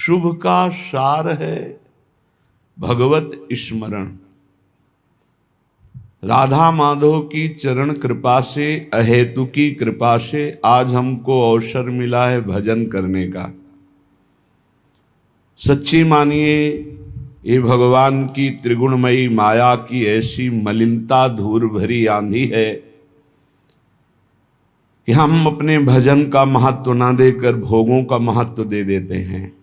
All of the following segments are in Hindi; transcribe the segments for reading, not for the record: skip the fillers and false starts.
शुभ का सार है भगवत स्मरण। राधा माधव की चरण कृपा से, अहेतु की कृपा से आज हमको अवसर मिला है भजन करने का। सच्ची मानिए, ये भगवान की त्रिगुणमयी माया की ऐसी मलिनता धूल भरी आंधी है कि हम अपने भजन का महत्व ना देकर भोगों का महत्व दे देते हैं।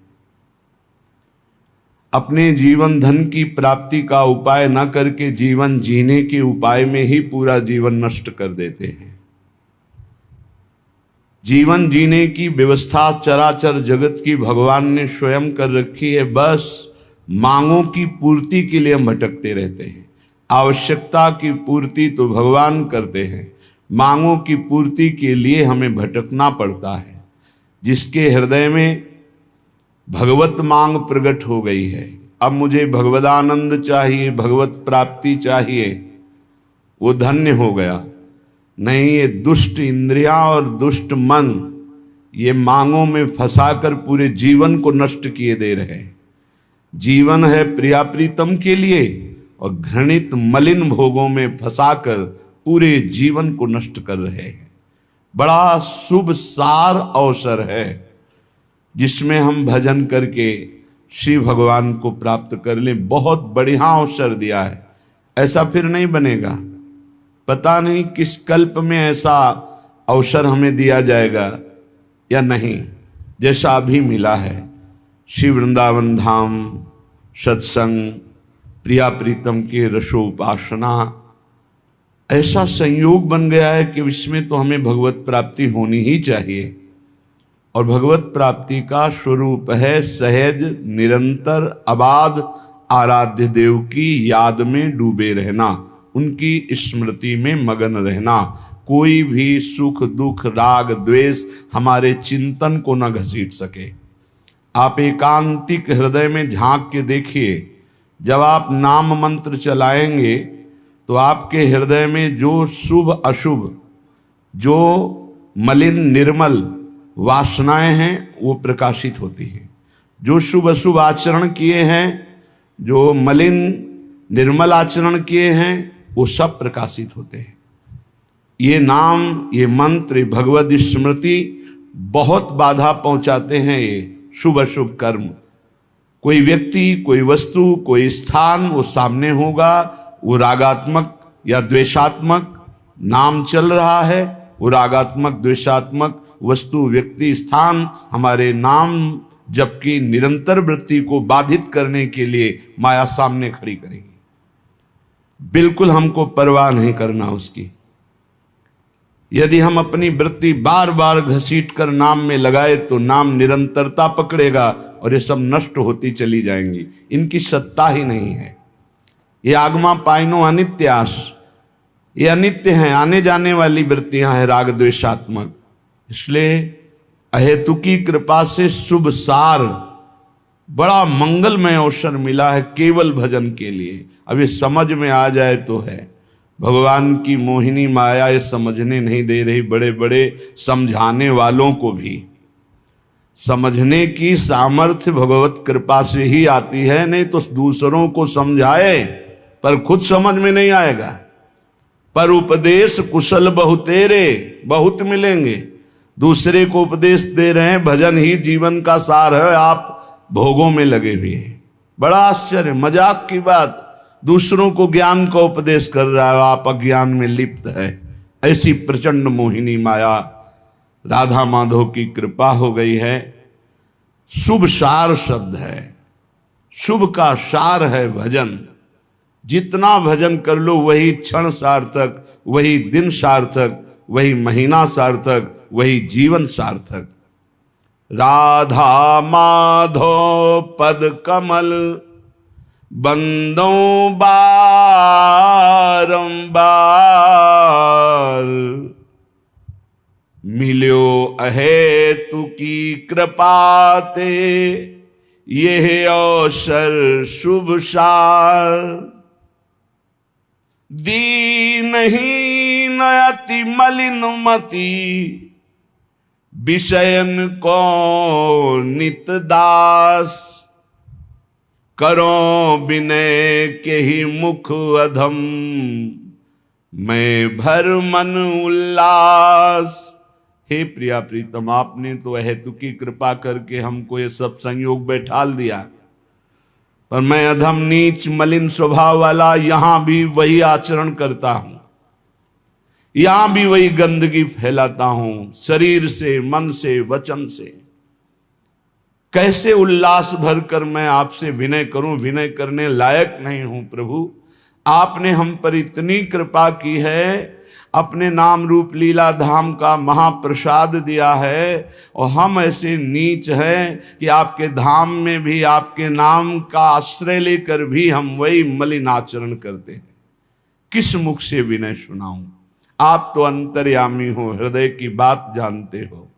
अपने जीवन धन की प्राप्ति का उपाय न करके जीवन जीने के उपाय में ही पूरा जीवन नष्ट कर देते हैं। जीवन जीने की व्यवस्था चराचर जगत की भगवान ने स्वयं कर रखी है। बस मांगों की पूर्ति के लिए हम भटकते रहते हैं। आवश्यकता की पूर्ति तो भगवान करते हैं, मांगों की पूर्ति के लिए हमें भटकना पड़ता है। जिसके हृदय में भगवत मांग प्रकट हो गई है, अब मुझे भगवदानंद चाहिए, भगवत प्राप्ति चाहिए, वो धन्य हो गया। नहीं, ये दुष्ट इंद्रियां और दुष्ट मन ये मांगों में फंसाकर पूरे जीवन को नष्ट किए दे रहे हैं। जीवन है प्रिया प्रीतम के लिए और घृणित मलिन भोगों में फंसाकर पूरे जीवन को नष्ट कर रहे हैं। बड़ा शुभ सार अवसर है जिसमें हम भजन करके श्री भगवान को प्राप्त कर लें। बहुत बढ़िया अवसर दिया है, ऐसा फिर नहीं बनेगा। पता नहीं किस कल्प में ऐसा अवसर हमें दिया जाएगा या नहीं, जैसा अभी मिला है। श्री वृंदावन धाम, सत्संग, प्रिया प्रीतम के रसोपासना, ऐसा संयोग बन गया है कि इसमें तो हमें भगवत प्राप्ति होनी ही चाहिए। और भगवत प्राप्ति का स्वरूप है सहज निरंतर अबाध आराध्य देव की याद में डूबे रहना, उनकी स्मृति में मगन रहना। कोई भी सुख दुख राग द्वेष हमारे चिंतन को न घसीट सके। आप एकांतिक हृदय में झांक के देखिए, जब आप नाम मंत्र चलाएंगे तो आपके हृदय में जो शुभ अशुभ, जो मलिन निर्मल वासनाएं हैं वो प्रकाशित होती हैं। जो शुभ अशुभ आचरण किए हैं, जो मलिन निर्मल आचरण किए हैं, वो सब प्रकाशित होते हैं। ये नाम, ये मंत्र, ये भगवद स्मृति बहुत बाधा पहुंचाते हैं ये शुभ अशुभ कर्म। कोई व्यक्ति, कोई वस्तु, कोई स्थान वो सामने होगा, वो रागात्मक या द्वेषात्मक नाम चल रहा है, वो रागात्मक द्वेषात्मक वस्तु व्यक्ति स्थान हमारे नाम जबकि निरंतर वृत्ति को बाधित करने के लिए माया सामने खड़ी करेगी। बिल्कुल हमको परवाह नहीं करना उसकी। यदि हम अपनी वृत्ति बार बार घसीट कर नाम में लगाए तो नाम निरंतरता पकड़ेगा और ये सब नष्ट होती चली जाएंगी। इनकी सत्ता ही नहीं है। ये आगमा पाइनो अनित्यास, ये अनित्य हैं, आने जाने वाली वृत्तियां हैं राग द्वेषात्मक। इसलिए अहेतु की कृपा से शुभ सार, बड़ा मंगलमय अवसर मिला है केवल भजन के लिए। अब ये समझ में आ जाए तो है। भगवान की मोहिनी माया ये समझने नहीं दे रही। बड़े बड़े समझाने वालों को भी समझने की सामर्थ्य भगवत कृपा से ही आती है, नहीं तो दूसरों को समझाए पर खुद समझ में नहीं आएगा। पर उपदेश कुशल बहुतेरे, बहुत मिलेंगे। दूसरे को उपदेश दे रहे हैं, भजन ही जीवन का सार है, आप भोगों में लगे हुए हैं। बड़ा आश्चर्य, मजाक की बात, दूसरों को ज्ञान का उपदेश कर रहा है, आप अज्ञान में लिप्त है। ऐसी प्रचंड मोहिनी माया राधा माधव की कृपा हो गई है। शुभ सार शब्द है, शुभ का सार है भजन। जितना भजन कर लो वही क्षण सार्थक, वही दिन सार्थक, वही महीना सार्थक, वही जीवन सार्थक। राधा माधव पद कमल बंदो बारंबार, मिल्यो अहेतु की कृपा ते यह अवसर शुभ सार। दीनहीन अति मलिन मति विषयन को नित दास, करो विनय के ही मुख अधम, मैं भर मन उल्लास। हे प्रिया प्रीतम, आपने तो हेतुकी कृपा करके हमको ये सब संयोग बैठाल दिया, पर मैं अधम नीच मलिन स्वभाव वाला यहां भी वही आचरण करता हूं, यहां भी वही गंदगी फैलाता हूं, शरीर से, मन से, वचन से। कैसे उल्लास भरकर मैं आपसे विनय करूं? विनय करने लायक नहीं हूं प्रभु। आपने हम पर इतनी कृपा की है, अपने नाम रूप लीला धाम का महाप्रसाद दिया है, और हम ऐसे नीच हैं कि आपके धाम में भी आपके नाम का आश्रय लेकर भी हम वही मलिन आचरण करते हैं। किस मुख से विनय सुनाऊं? आप तो अंतर्यामी हो, हृदय की बात जानते हो।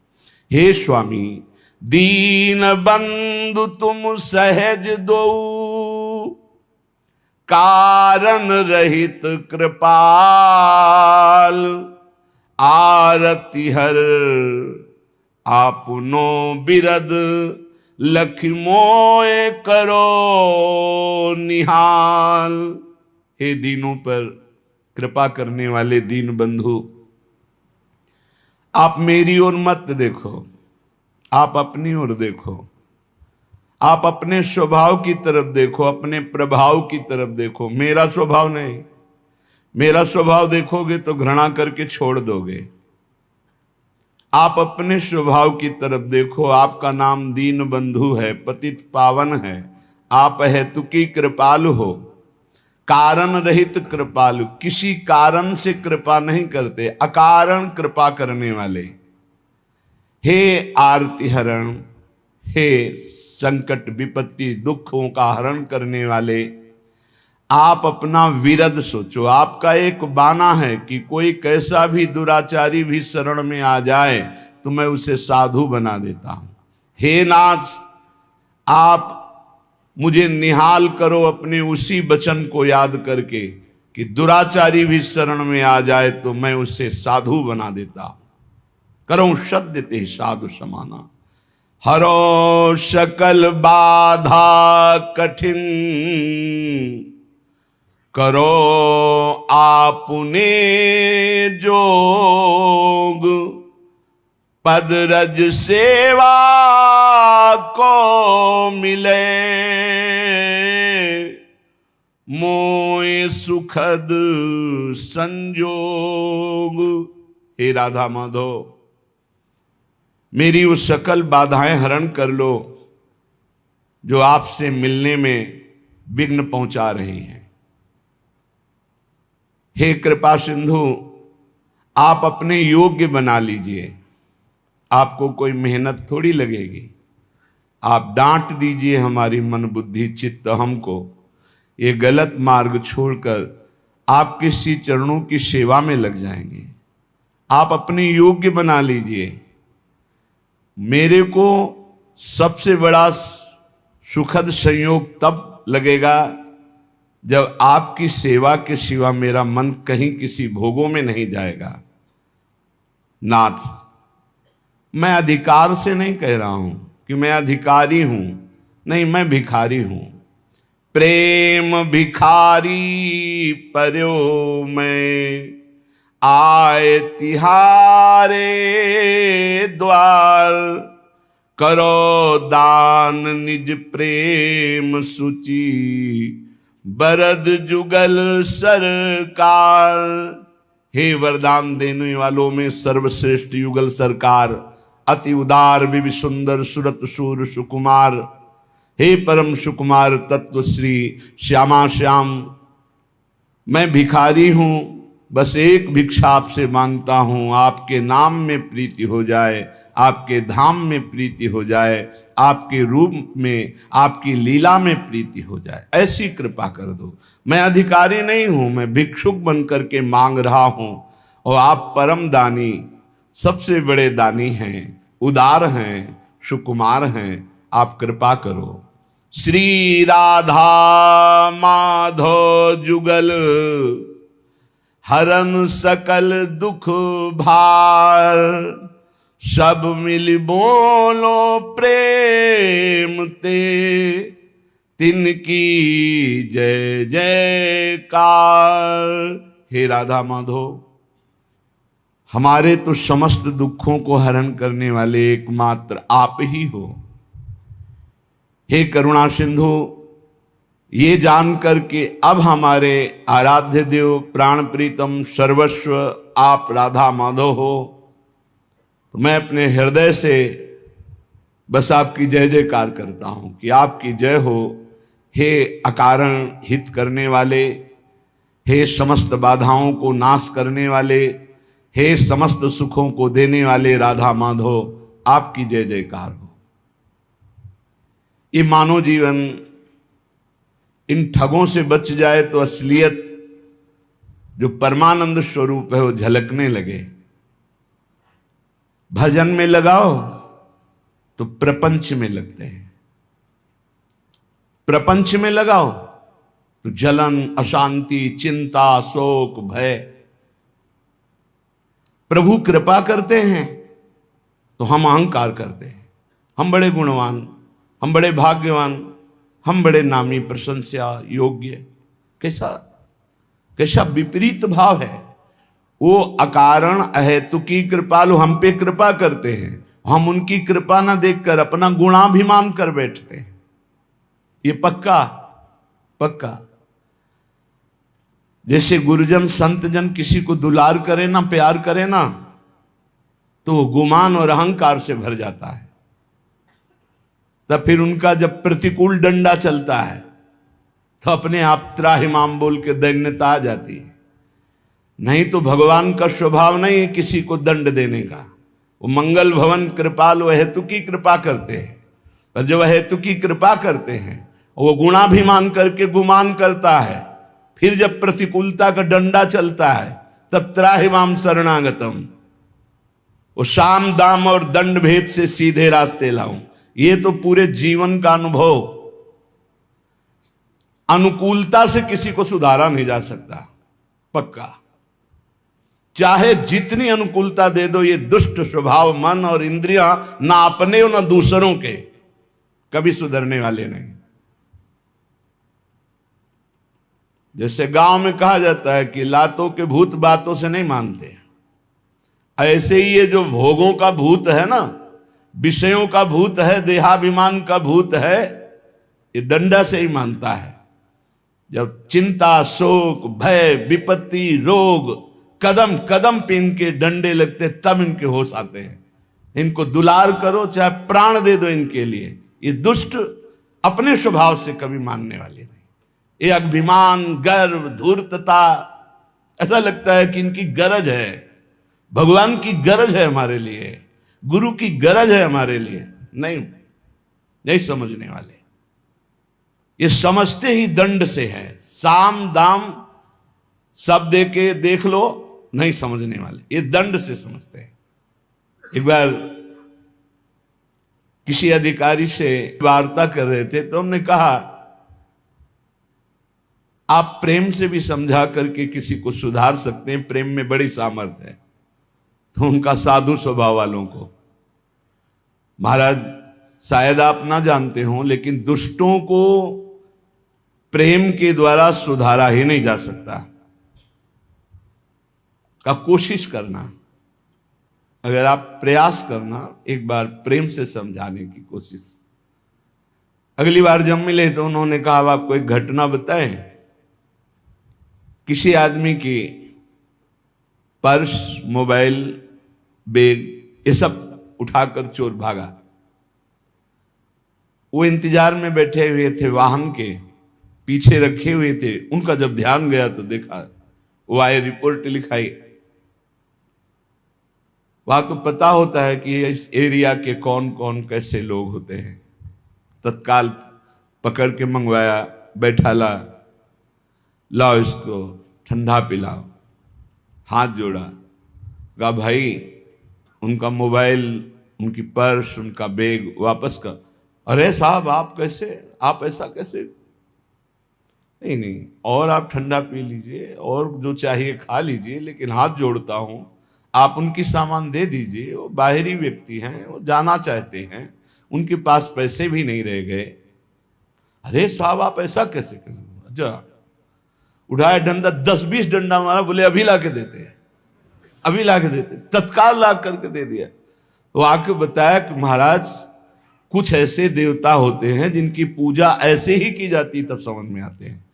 हे स्वामी, दीन बंधु तुम सहज दो, कारण रहित कृपाल, आरती हर आपनो बिरद, लखि मोए करो निहाल। हे दीनों पर कृपा करने वाले दीन बंधु, आप मेरी ओर मत देखो, आप अपनी ओर देखो, आप अपने स्वभाव की तरफ देखो, अपने प्रभाव की तरफ देखो, मेरा स्वभाव नहीं। मेरा स्वभाव देखोगे तो घृणा करके छोड़ दोगे। आप अपने स्वभाव की तरफ देखो। आपका नाम दीन बंधु है, पतित पावन है, आप हेतुकी कृपालु हो, कारण रहित कृपालु। किसी कारण से कृपा नहीं करते, अकारण कृपा करने वाले। हे आरती हरण, हे संकट विपत्ति दुखों का हरण करने वाले, आप अपना विरद सोचो। आपका एक बाना है कि कोई कैसा भी दुराचारी भी शरण में आ जाए तो मैं उसे साधु बना देता हूं। हे नाथ, आप मुझे निहाल करो अपने उसी वचन को याद करके कि दुराचारी भी शरण में आ जाए तो मैं उसे साधु बना देता हूं। करो सद्य ते साधु समाना, हरो सकल बाधा कठिन, करो आपने जोग, पद रज सेवा को मिले, मोए सुखद संजोग। हे राधा माधव, मेरी वो सकल बाधाएं हरण कर लो जो आपसे मिलने में विघ्न पहुंचा रही हैं। हे कृपा सिंधु, आप अपने योग्य बना लीजिए। आपको कोई मेहनत थोड़ी लगेगी। आप डांट दीजिए हमारी मन बुद्धि चित्त हमको, ये गलत मार्ग छोड़कर आपके श्री चरणों की सेवा में लग जाएंगे। आप अपने योग्य बना लीजिए। मेरे को सबसे बड़ा सुखद संयोग तब लगेगा जब आपकी सेवा के सिवा मेरा मन कहीं किसी भोगों में नहीं जाएगा। नाथ, मैं अधिकार से नहीं कह रहा हूं कि मैं अधिकारी हूं, नहीं, मैं भिखारी हूं। प्रेम भिखारी पर्यो मैं, आए तिहारे द्वार, करो दान निज प्रेम सूची, बरद जुगल सरकार। हे वरदान देने वालों में सर्वश्रेष्ठ युगल सरकार, अति उदार विवि सुंदर सुरत सूर सुकुमार, हे परम सुकुमार तत्व श्री श्यामा श्याम, मैं भिखारी हूं। बस एक भिक्षा आपसे मांगता हूं, आपके नाम में प्रीति हो जाए, आपके धाम में प्रीति हो जाए, आपके रूप में, आपकी लीला में प्रीति हो जाए, ऐसी कृपा कर दो। मैं अधिकारी नहीं हूं, मैं भिक्षुक बन करके मांग रहा हूं, और आप परम दानी, सबसे बड़े दानी हैं, उदार हैं, सुकुमार हैं, आप कृपा करो। श्री राधा माधव जुगल, हरन सकल दुख भार, सब मिल बोलो प्रेम ते, तिनकी जय जयकार। हे राधा माधव, हमारे तो समस्त दुखों को हरण करने वाले एकमात्र आप ही हो। हे करुणा सिंधु, ये जानकर के अब हमारे आराध्य देव प्राण प्रीतम सर्वस्व आप राधा माधव हो, तो मैं अपने हृदय से बस आपकी जय जयकार करता हूं कि आपकी जय हो। हे अकारण हित करने वाले, हे समस्त बाधाओं को नाश करने वाले, हे समस्त सुखों को देने वाले राधा माधव, आपकी जय जयकार हो। ये मानव जीवन इन ठगों से बच जाए तो असलियत जो परमानंद स्वरूप है वो झलकने लगे। भजन में लगाओ तो प्रपंच में लगते हैं, प्रपंच में लगाओ तो जलन, अशांति, चिंता, शोक, भय। प्रभु कृपा करते हैं तो हम अहंकार करते हैं, हम बड़े गुणवान, हम बड़े भाग्यवान, हम बड़े नामी, प्रशंसा योग्य। कैसा कैसा विपरीत भाव है। वो अकारण अहेतुकी कृपालु हम पे कृपा करते हैं, हम उनकी कृपा ना देखकर अपना गुणाभिमान कर बैठते हैं। ये पक्का पक्का। जैसे गुरुजन संत जन किसी को दुलार करे ना, प्यार करे ना, तो गुमान और अहंकार से भर जाता है। तब फिर उनका जब प्रतिकूल डंडा चलता है तो अपने आप त्राहिमाम बोल के दैन्यता आ जाती है। नहीं तो भगवान का स्वभाव नहीं है किसी को दंड देने का। वो मंगल भवन कृपालु हेतु की कृपा करते हैं, और जब हेतु की कृपा करते हैं वो गुणाभिमान करके गुमान करता है। फिर जब प्रतिकूलता का डंडा चलता है तब त्राहिमाम शरणागतम, वो साम दाम और दंड भेद से सीधे रास्ते लाऊं। ये तो पूरे जीवन का अनुभव। अनुकूलता से किसी को सुधारा नहीं जा सकता, पक्का। चाहे जितनी अनुकूलता दे दो, ये दुष्ट स्वभाव मन और इंद्रियां ना अपने और ना दूसरों के कभी सुधरने वाले नहीं। जैसे गांव में कहा जाता है कि लातों के भूत बातों से नहीं मानते, ऐसे ही ये जो भोगों का भूत है ना, विषयों का भूत है, देहाभिमान का भूत है, ये डंडा से ही मानता है। जब चिंता, शोक, भय, विपत्ति, रोग कदम कदम पे इनके डंडे लगते तब इनके होश आते हैं। इनको दुलार करो, चाहे प्राण दे दो इनके लिए, ये दुष्ट अपने स्वभाव से कभी मानने वाले नहीं। ये अभिमान, गर्व, धूर्तता, ऐसा लगता है कि इनकी गरज है, भगवान की गरज है हमारे लिए, गुरु की गरज है हमारे लिए। नहीं समझने वाले। ये समझते ही दंड से है, साम दाम सब दे के देख लो, नहीं समझने वाले, ये दंड से समझते हैं। एक बार किसी अधिकारी से वार्ता कर रहे थे तो हमने कहा, आप प्रेम से भी समझा करके किसी को सुधार सकते हैं, प्रेम में बड़ी सामर्थ्य है। तो उनका साधु स्वभाव वालों को, महाराज शायद आप ना जानते हो, लेकिन दुष्टों को प्रेम के द्वारा सुधारा ही नहीं जा सकता। का कोशिश करना, अगर आप प्रयास करना, एक बार प्रेम से समझाने की कोशिश। अगली बार जब मिले तो उन्होंने कहा, अब आपको एक घटना बताएं। किसी आदमी की पर्स, मोबाइल, बैग, ये सब उठाकर चोर भागा। वो इंतजार में बैठे हुए थे, वाहन के पीछे रखे हुए थे। उनका जब ध्यान गया तो देखा, वो आए, रिपोर्ट लिखाई। वहां तो पता होता है कि इस एरिया के कौन कौन कैसे लोग होते हैं। तत्काल पकड़ के मंगवाया, बैठा ला, लाओ इसको ठंडा पिलाओ। हाथ जोड़ा, कहा भाई उनका मोबाइल, उनकी पर्स, उनका बैग वापस कर। अरे साहब आप कैसे, आप ऐसा कैसे? नहीं, और आप ठंडा पी लीजिए और जो चाहिए खा लीजिए, लेकिन हाथ जोड़ता हूं, आप उनकी सामान दे दीजिए, वो बाहरी व्यक्ति हैं, वो जाना चाहते हैं, उनके पास पैसे भी नहीं रह गए। अरे साहब आप ऐसा कैसे कर, जा उठाया डंडा, 10-20 डंडा मारा, बोले अभी ला के देते हैं, अभी ला के देते, तत्काल ला करके दे दिया। तो आके बताया कि महाराज कुछ ऐसे देवता होते हैं जिनकी पूजा ऐसे ही की जाती, तब समझ में आते हैं।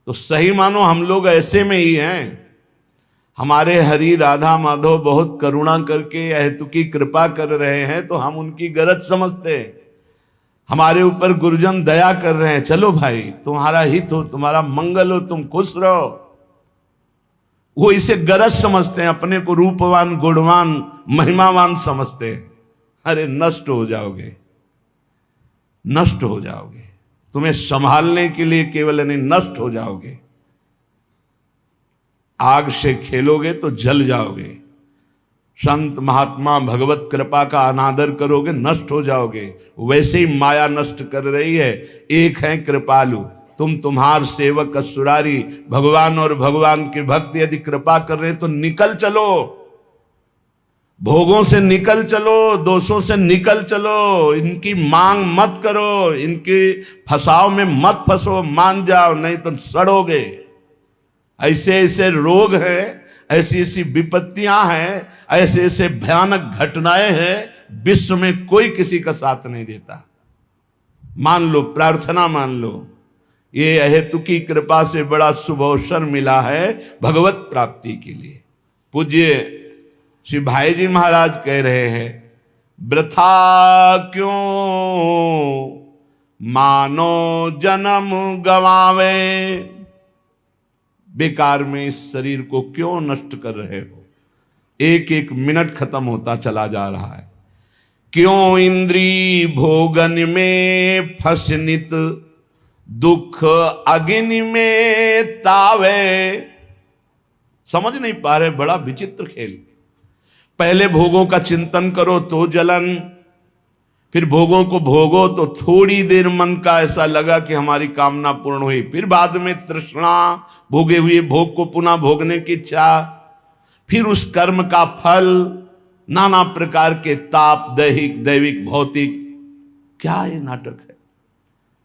तो सही मानो हम लोग ऐसे में ही हैं। हमारे हरि राधा माधव बहुत करुणा करके अहेतुकी कृपा कर रहे हैं, तो हम उनकी गरज समझते हैं। हमारे ऊपर गुरुजन दया कर रहे हैं, चलो भाई तुम्हारा हित हो, तुम्हारा मंगल हो, तुम खुश रहो, वो इसे गरज समझते हैं, अपने को रूपवान गुणवान महिमावान समझते हैं। अरे नष्ट हो जाओगे, नष्ट हो जाओगे, तुम्हें संभालने के लिए केवल नहीं, नष्ट हो जाओगे। आग से खेलोगे तो जल जाओगे, संत महात्मा भगवत कृपा का अनादर करोगे, नष्ट हो जाओगे। वैसे ही माया नष्ट कर रही है। एक है कृपालु, तुम तुम्हार सेवक असुरारी, भगवान और भगवान के भक्त यदि कृपा कर रहे तो निकल चलो, भोगों से निकल चलो, दोषों से निकल चलो, इनकी मांग मत करो, इनके फसाव में मत फंसो, मान जाओ, नहीं तो सड़ोगे। ऐसे ऐसे रोग हैं, ऐसी ऐसी विपत्तियां हैं, ऐसे ऐसे भयानक घटनाएं हैं, विश्व में कोई किसी का साथ नहीं देता। मान लो, प्रार्थना मान लो, ये अहेतुकी कृपा से बड़ा शुभ अवसर मिला है भगवत प्राप्ति के लिए। पूज्य श्री भाई जी महाराज कह रहे हैं, वृथा क्यों मानो जन्म गवावे, बेकार में इस शरीर को क्यों नष्ट कर रहे हो। एक एक मिनट खत्म होता चला जा रहा है। क्यों इंद्री भोगन में फसनित, दुख अग्नि में तावे। समझ नहीं पा रहे, बड़ा विचित्र खेल। पहले भोगों का चिंतन करो तो जलन, फिर भोगों को भोगो तो थोड़ी देर मन का ऐसा लगा कि हमारी कामना पूर्ण हुई, फिर बाद में तृष्णा, भोगे हुए भोग को पुनः भोगने की इच्छा, फिर उस कर्म का फल, नाना प्रकार के ताप, दैहिक दैविक भौतिक। क्या ये नाटक है?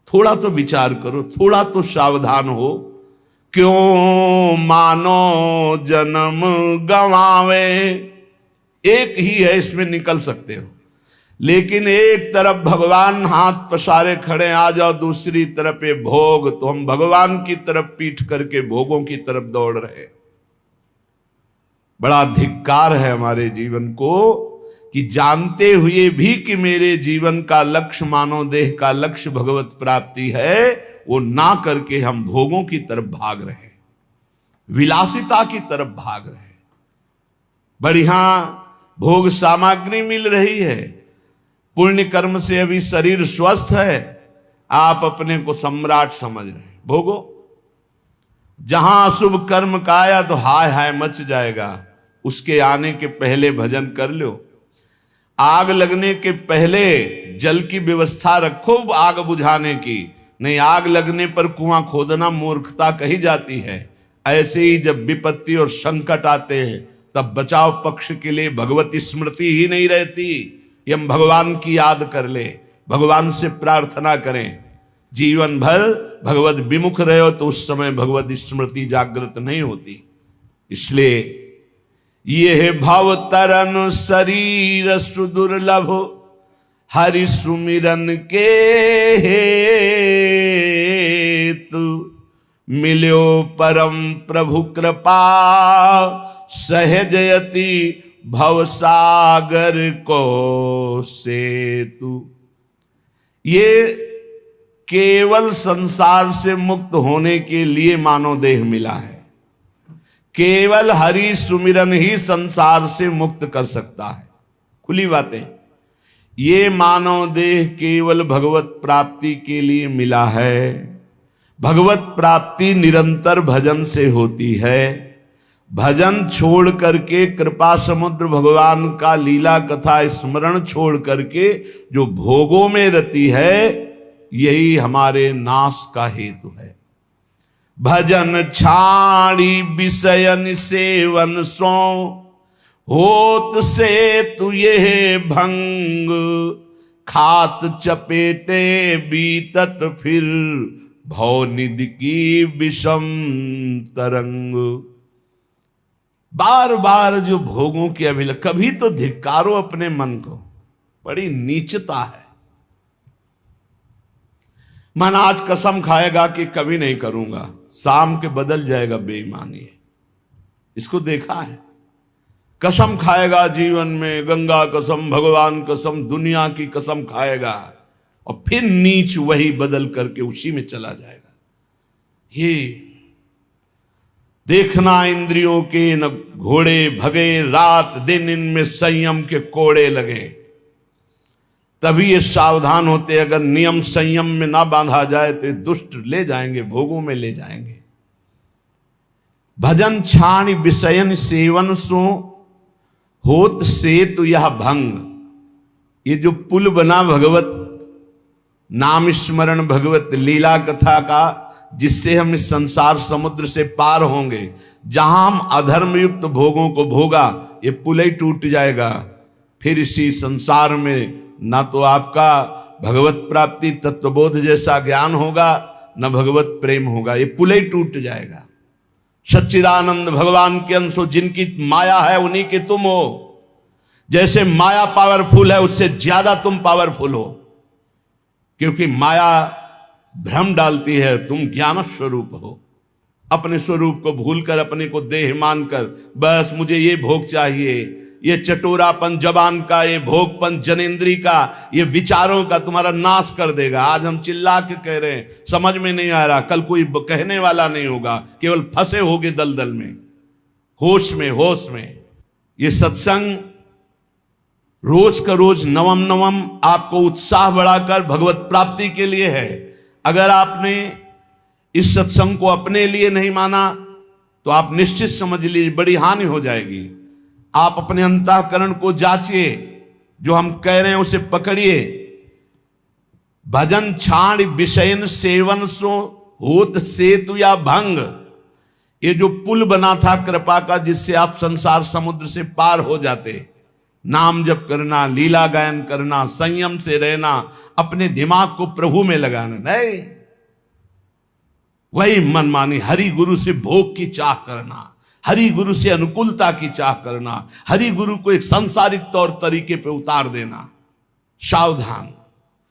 थोड़ा तो विचार करो, थोड़ा तो सावधान हो। क्यों मानो जन्म गंवावे, एक ही है, इसमें निकल सकते हो, लेकिन एक तरफ भगवान हाथ पसारे खड़े, आ जाओ, दूसरी तरफ ये भोग, तो हम भगवान की तरफ पीठ करके भोगों की तरफ दौड़ रहे। बड़ा धिक्कार है हमारे जीवन को कि जानते हुए भी कि मेरे जीवन का लक्ष्य, मानव देह का लक्ष्य भगवत प्राप्ति है, वो ना करके हम भोगों की तरफ भाग रहे, विलासिता की तरफ भाग रहे। बढ़िया भोग सामग्री मिल रही है, पुण्य कर्म से अभी शरीर स्वस्थ है, आप अपने को सम्राट समझ रहे हैं, भोगो। जहां अशुभ कर्म का आया तो हाय हाय मच जाएगा, उसके आने के पहले भजन कर लो। आग लगने के पहले जल की व्यवस्था रखो आग बुझाने की, नहीं आग लगने पर कुआं खोदना मूर्खता कही जाती है। ऐसे ही जब विपत्ति और संकट आते हैं तब बचाव पक्ष के लिए भगवती स्मृति ही नहीं रहती। ये हम भगवान की याद कर ले, भगवान से प्रार्थना करें, जीवन भर भगवत विमुख रहे हो तो उस समय भगवत स्मृति जागृत नहीं होती। इसलिए ये भव तरन शरीर सुदुर्लभ, हरि सुमिरन के हेतु, मिल्यो परम प्रभु कृपा, सहजयति भवसागर को सेतु। ये केवल संसार से मुक्त होने के लिए मानव देह मिला है। केवल हरि सुमिरन ही संसार से मुक्त कर सकता है। खुली बातें, ये मानव देह केवल भगवत प्राप्ति के लिए मिला है। भगवत प्राप्ति निरंतर भजन से होती है। भजन छोड़ करके, कृपा समुद्र भगवान का लीला कथा स्मरण छोड़ करके जो भोगों में रति है, यही हमारे नाश का हेतु है। भजन छाड़ी विषयन सेवन सो, होत से तु ये भंग, खात चपेटे बीतत फिर, भवनिधि की विषम तरंग। बार बार जो भोगों की अभिलाषा, कभी तो धिक्कारो अपने मन को, बड़ी नीचता है। मन आज कसम खाएगा कि कभी नहीं करूंगा, शाम के बदल जाएगा बेईमानी। इसको देखा है, कसम खाएगा जीवन में, गंगा कसम, भगवान कसम, दुनिया की कसम खाएगा, और फिर नीच वही बदल करके उसी में चला जाएगा। ये देखना इंद्रियों के न घोड़े भगे, रात दिन इनमें संयम के कोड़े लगे। तभी ये सावधान होते, अगर नियम संयम में ना बांधा जाए तो दुष्ट ले जाएंगे, भोगों में ले जाएंगे। भजन छाण विषयन सेवन सो, होत सेतु यह भंग। ये जो पुल बना भगवत नाम स्मरण, भगवत लीला कथा का, जिससे हम इस संसार समुद्र से पार होंगे, जहां हम अधर्म युक्त भोगों को भोगा, ये पुल ही टूट जाएगा। फिर इसी संसार में ना तो आपका भगवत प्राप्ति तत्वबोध जैसा ज्ञान होगा, न भगवत प्रेम होगा, ये पुल ही टूट जाएगा। सच्चिदानंद भगवान के अंश हो, जिनकी माया है उन्हीं के तुम हो। जैसे माया पावरफुल है, उससे ज्यादा तुम पावरफुल हो, क्योंकि माया भ्रम डालती है, तुम ज्ञान स्वरूप हो। अपने स्वरूप को भूलकर, अपने को देह मानकर, बस मुझे ये भोग चाहिए, ये चटोरापन जबान का, ये भोगपन जनेंद्री का, ये विचारों का तुम्हारा नाश कर देगा। आज हम चिल्ला के कह रहे हैं, समझ में नहीं आ रहा, कल कोई कहने वाला नहीं होगा, केवल फंसे होगे दलदल में, होश में, होश में। ये सत्संग रोज का रोज नवम नवम आपको उत्साह बढ़ाकर भगवत प्राप्ति के लिए है। अगर आपने इस सत्संग को अपने लिए नहीं माना तो आप निश्चित समझ लीजिए बड़ी हानि हो जाएगी। आप अपने अंतःकरण को जांचिए, जो हम कह रहे हैं उसे पकड़िए। भजन छाण विषयन सेवन सो, होत सेतु या भंग। ये जो पुल बना था कृपा का, जिससे आप संसार समुद्र से पार हो जाते, नाम जप करना, लीला गायन करना, संयम से रहना, अपने दिमाग को प्रभु में लगाना, नहीं वही मनमानी हरि गुरु से भोग की चाह करना, हरि गुरु से अनुकूलता की चाह करना, हरि गुरु को एक सांसारिक तौर तरीके पे उतार देना। सावधान,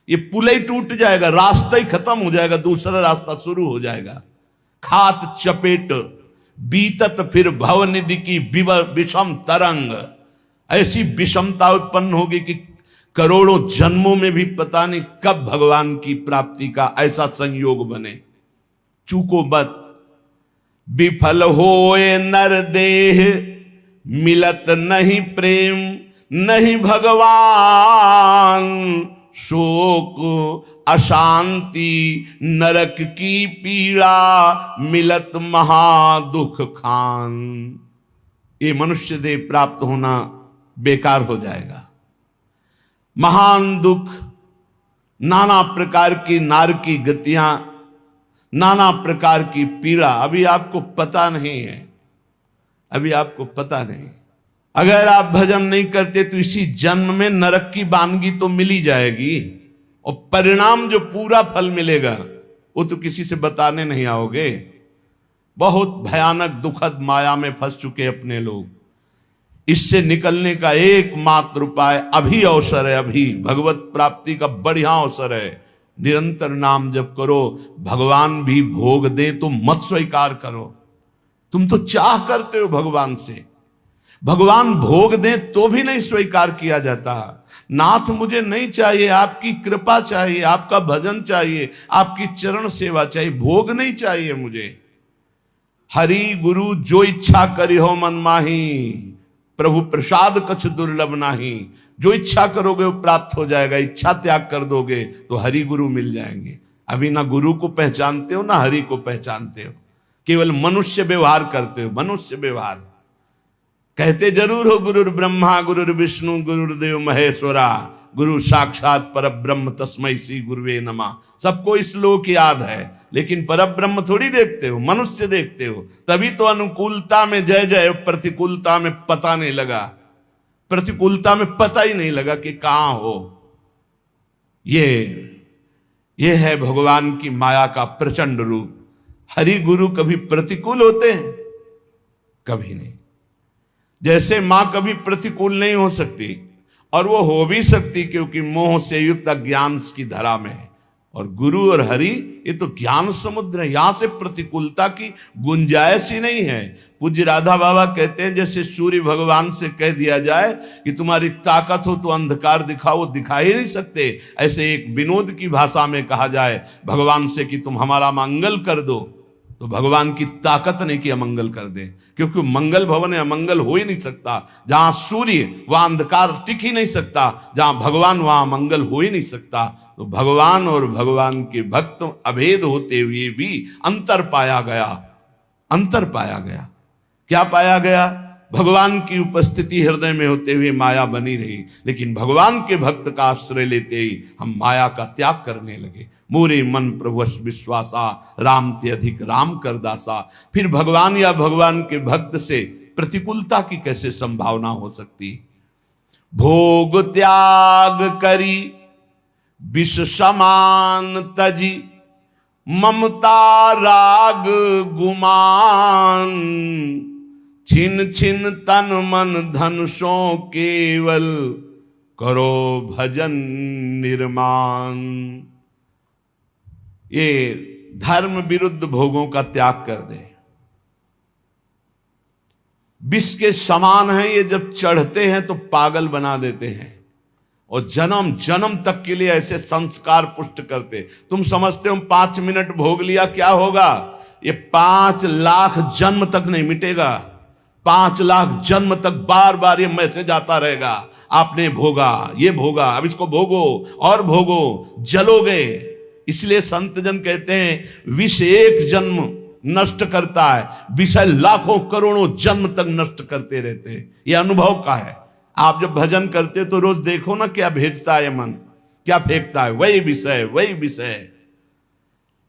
ये पुल ही टूट जाएगा, रास्ता ही खत्म हो जाएगा, दूसरा रास्ता शुरू हो जाएगा। खात चपेट बीतत फिर भवनिधि की विषम तरंग। ऐसी विषमता उत्पन्न होगी कि करोड़ों जन्मों में भी पता नहीं कब भगवान की प्राप्ति का ऐसा संयोग बने। चूको मत, विफल होए नर देह, मिलत नहीं प्रेम नहीं भगवान। शोक अशांति नरक की पीड़ा, मिलत महादुख खान। ये मनुष्य देह प्राप्त होना बेकार हो जाएगा। महान दुख, नाना प्रकार की नार की गतियां, नाना प्रकार की पीड़ा अभी आपको पता नहीं है, अभी आपको पता नहीं। अगर आप भजन नहीं करते तो इसी जन्म में नरक की वानगी तो मिली जाएगी, और परिणाम जो पूरा फल मिलेगा वो तो किसी से बताने नहीं आओगे। बहुत भयानक दुखद माया में फंस चुके अपने लोग। इससे निकलने का एकमात्र उपाय अभी अवसर है, अभी भगवत प्राप्ति का बढ़िया अवसर है। निरंतर नाम जप करो, भगवान भी भोग दे तो मत स्वीकार करो। तुम तो चाह करते हो भगवान से, भगवान भोग दे तो भी नहीं स्वीकार किया जाता। नाथ मुझे नहीं चाहिए, आपकी कृपा चाहिए, आपका भजन चाहिए, आपकी चरण सेवा चाहिए, भोग नहीं चाहिए मुझे। हरि गुरु जो इच्छा करी हो मन माही, प्रभु प्रसाद कछ दुर्लभ नाही। जो इच्छा करोगे वो प्राप्त हो जाएगा, इच्छा त्याग कर दोगे तो हरि गुरु मिल जाएंगे। अभी ना गुरु को पहचानते हो ना हरि को पहचानते हो, केवल मनुष्य व्यवहार करते हो, मनुष्य व्यवहार। कहते जरूर हो गुरुर ब्रह्मा गुरुर विष्णु गुरुदेव महेश्वरा, गुरु साक्षात परब्रह्म तस्मै श्री गुरुवे नमः। सबको इस श्लोक याद है, लेकिन परब्रह्म थोड़ी देखते हो, मनुष्य देखते हो। तभी तो अनुकूलता में जय जय, प्रतिकूलता में पता नहीं लगा। प्रतिकूलता में पता ही नहीं लगा कि कहां हो। ये है भगवान की माया का प्रचंड रूप। हरि गुरु कभी प्रतिकूल होते हैं? कभी नहीं। जैसे मां कभी प्रतिकूल नहीं हो सकती, और वो हो भी सकती क्योंकि मोह से युक्त अज्ञान की धरा में है। और गुरु और हरि ये तो ज्ञान समुद्र है, यहां से प्रतिकूलता की गुंजाइश ही नहीं है। पूज्य राधा बाबा कहते हैं जैसे सूर्य भगवान से कह दिया जाए कि तुम्हारी ताकत हो तो अंधकार दिखाओ, वो दिखा ही नहीं सकते। ऐसे एक विनोद की भाषा में कहा जाए भगवान से कि तुम हमारा मंगल कर दो, तो भगवान की ताकत नहीं कि अमंगल कर दे, क्योंकि मंगल भवन है, अमंगल हो ही नहीं सकता। जहां सूर्य वहां अंधकार टिक ही नहीं सकता, जहां भगवान वहां मंगल हो ही नहीं सकता। तो भगवान और भगवान के भक्त अभेद होते हुए भी अंतर पाया गया। अंतर पाया गया। क्या पाया गया? भगवान की उपस्थिति हृदय में होते हुए माया बनी रही, लेकिन भगवान के भक्त का आश्रय लेते ही हम माया का त्याग करने लगे। मोरे मन प्रभुष विश्वासा, राम ते अधिक राम कर दासा। फिर भगवान या भगवान के भक्त से प्रतिकूलता की कैसे संभावना हो सकती? भोग त्याग करी विष समान तजी, ममता राग गुमान। छिन छिन तन मन धन सो केवल, करो भजन निर्माण। ये धर्म विरुद्ध भोगों का त्याग कर दे। विष के समान है ये, जब चढ़ते हैं तो पागल बना देते हैं और जन्म जन्म तक के लिए ऐसे संस्कार पुष्ट करते। तुम समझते हो 5 मिनट भोग लिया क्या होगा? ये 5 लाख जन्म तक नहीं मिटेगा। 5 लाख जन्म तक बार बार ये मैसेज आता रहेगा, आपने भोगा, ये भोगा, अब इसको भोगो और भोगो, जलोगे। इसलिए संत जन कहते हैं विष एक जन्म नष्ट करता है, विषय लाखों करोड़ों जन्म तक नष्ट करते रहते हैं। यह अनुभव का है। आप जब भजन करते हो तो रोज देखो ना क्या भेजता है मन, क्या फेंकता है, वही विषय वही विषय।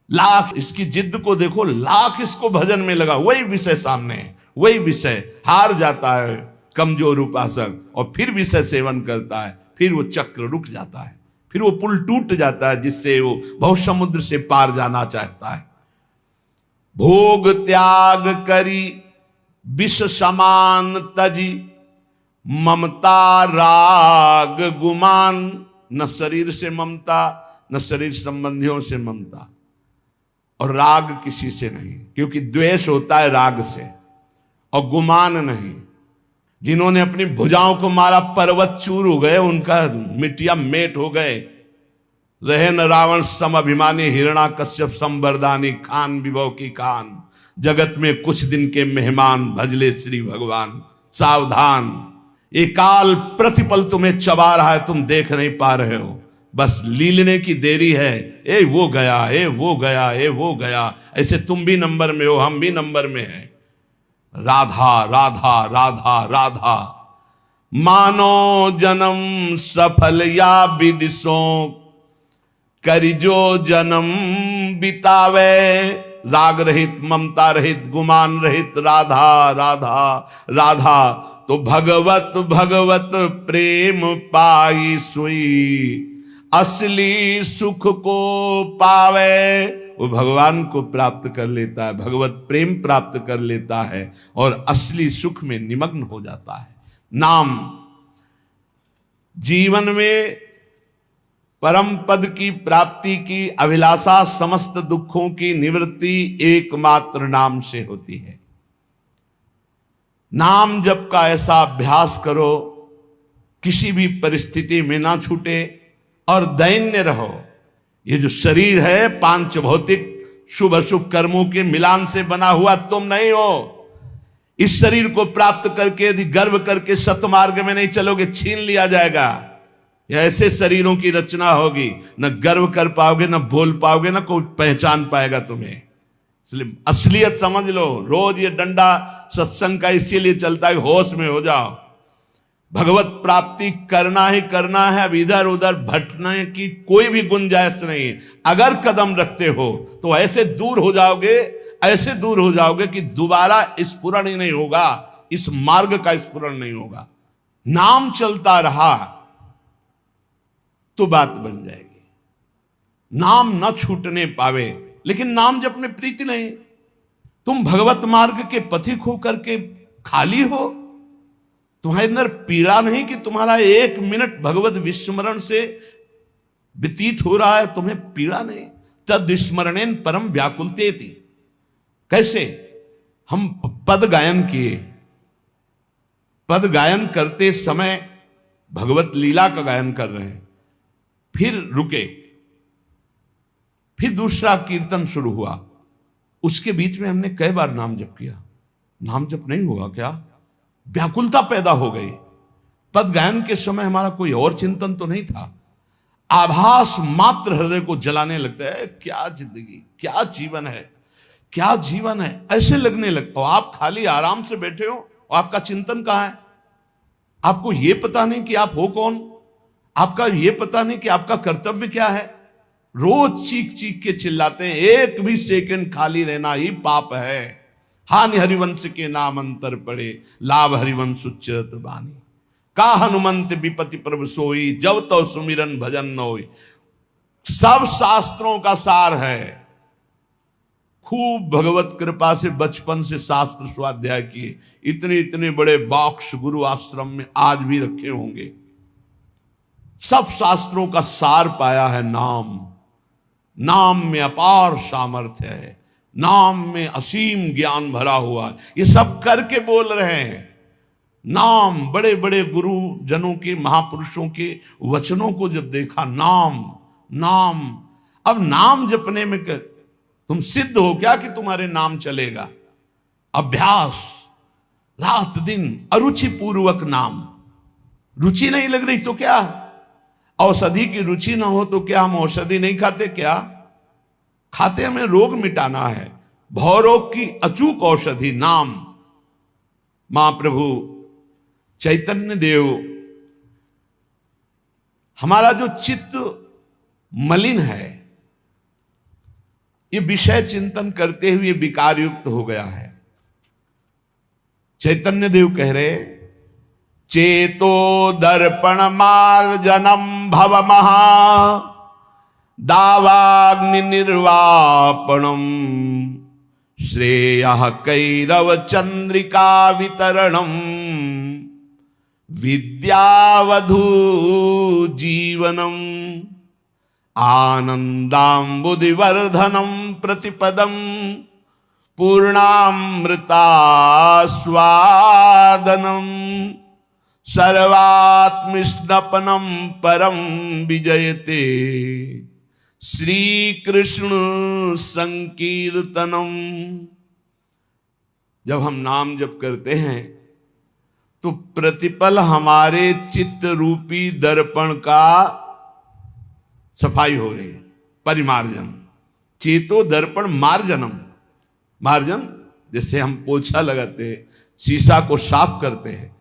लाख इसकी जिद को देखो, लाख इसको भजन में लगा, वही विषय सामने, वही विषय। हार जाता है कमजोर उपासक और फिर विषय सेवन करता है, फिर वो चक्र रुक जाता है, फिर वो पुल टूट जाता है जिससे वो भव समुद्र से पार जाना चाहता है। भोग त्याग करी विष समान तजी, ममता राग गुमान। न शरीर से ममता, न शरीर संबंधियों से ममता, और राग किसी से नहीं, क्योंकि द्वेष होता है राग से, और गुमान नहीं। जिन्होंने अपनी भुजाओं को मारा पर्वत चूर हो गए, उनका मिट्टिया मेट हो गए। रहे न रावण सम अभिमानी, हिरणा कश्यप संबरदानी, खान विभव की खान। जगत में कुछ दिन के मेहमान, भजले श्री भगवान। सावधान, ये काल प्रतिपल तुम्हें चबा रहा है, तुम देख नहीं पा रहे हो, बस लीलने की देरी है। ए वो गया, ए वो गया, ए वो गया। ऐसे तुम भी नंबर में हो, हम भी नंबर में हैं। राधा राधा राधा राधा, मानो जन्म सफल या विदिशो, करि जो जन्म बितावे। राग रहित, ममता रहित, गुमान रहित, राधा राधा राधा। तो भगवत भगवत प्रेम पाई सुई, असली सुख को पावे। वो भगवान को प्राप्त कर लेता है, भगवत प्रेम प्राप्त कर लेता है और असली सुख में निमग्न हो जाता है। नाम जीवन में परम पद की प्राप्ति की अभिलाषा, समस्त दुखों की निवृत्ति एकमात्र नाम से होती है। नाम जप का ऐसा अभ्यास करो, किसी भी परिस्थिति में ना छूटे और दैन्य रहो। ये जो शरीर है पांच भौतिक शुभ अशुभ कर्मों के मिलान से बना हुआ तुम नहीं हो। इस शरीर को प्राप्त करके यदि गर्व करके सतमार्ग में नहीं चलोगे, छीन लिया जाएगा। ऐसे शरीरों की रचना होगी, न गर्व कर पाओगे, न बोल पाओगे, न कोई पहचान पाएगा तुम्हें। इसलिए असलियत समझ लो। रोज ये डंडा सत्संग का इसीलिए चलता है, होश में हो जाओ। भगवत प्राप्ति करना ही करना है, अब इधर उधर भटकने की कोई भी गुंजाइश नहीं। अगर कदम रखते हो तो ऐसे दूर हो जाओगे, ऐसे दूर हो जाओगे कि दोबारा स्फुरण ही नहीं होगा, इस मार्ग का स्फुरण नहीं होगा। नाम चलता रहा तो बात बन जाएगी। नाम न छूटने पावे, लेकिन नाम जप में प्रीति नहीं। तुम भगवत मार्ग के पथिक हो करके खाली हो, तुम्हारे अंदर पीड़ा नहीं कि तुम्हारा 1 मिनट भगवत विस्मरण से व्यतीत हो रहा है, तुम्हें पीड़ा नहीं। तद विस्मरणेन परम व्याकुलतेति। कैसे? हम पद गायन किए, पद गायन करते समय भगवत लीला का गायन कर रहे हैं, फिर रुके, फिर दूसरा कीर्तन शुरू हुआ, उसके बीच में हमने कई बार नाम जप किया। नाम जप नहीं होगा क्या? व्याकुलता पैदा हो गई। पद गायन के समय हमारा कोई और चिंतन तो नहीं था, आभास मात्र हृदय को जलाने लगता है। क्या जिंदगी, क्या जीवन है, क्या जीवन है, ऐसे लगने लगता। और आप खाली आराम से बैठे हो और आपका चिंतन कहां है? आपको यह पता नहीं कि आप हो कौन, आपका यह पता नहीं कि आपका कर्तव्य क्या है। रोज चीख चीख के चिल्लाते हैं, एक भी सेकंड खाली रहना ही पाप है। हानि हरिवंश के नाम अंतर पड़े, लाभ हरिवंश उच्चरत बानी। का हनुमंत विपति प्रभु सोई, जब तो सुमिरन भजन न होई। सब शास्त्रों का सार है। खूब भगवत कृपा से बचपन से शास्त्र स्वाध्याय किए, इतने इतने बड़े बॉक्स गुरु आश्रम में आज भी रखे होंगे। सब शास्त्रों का सार पाया है नाम। नाम में अपार सामर्थ्य है, नाम में असीम ज्ञान भरा हुआ है। ये सब करके बोल रहे हैं। नाम, बड़े बड़े गुरु जनों के, महापुरुषों के वचनों को जब देखा, नाम नाम। अब नाम जपने में तुम सिद्ध हो क्या कि तुम्हारे नाम चलेगा? अभ्यास, रात दिन अरुचि पूर्वक नाम। रुचि नहीं लग रही तो क्या? औषधि की रुचि ना हो तो क्या हम औषधि नहीं खाते क्या? खाते, हमें रोग मिटाना है। भवरोग की अचूक औषधि नाम। महाप्रभु चैतन्य देव, हमारा जो चित्त मलिन है, ये विषय चिंतन करते हुए विकार युक्त हो गया है। चैतन्य देव कह रहे, चेतो दर्पण मार्जनम भव महा दावाग्नि निर्वापणम श्रेयः कैरव चंद्रिका वितरणम विद्यावधू जीवनम आनंदाम्बुदिवर्धनम प्रतिपदम पूर्णामृतास्वादनम सर्वात्मस्नपनम परम विजयते श्री कृष्ण संकीर्तनम। जब हम नाम जप करते हैं तो प्रतिपल हमारे चित्त रूपी दर्पण का सफाई हो रही है, परिमार्जन। चेतो दर्पण मार्जनम। मार्जन जैसे हम पोछा लगाते हैं, शीशा को साफ करते हैं,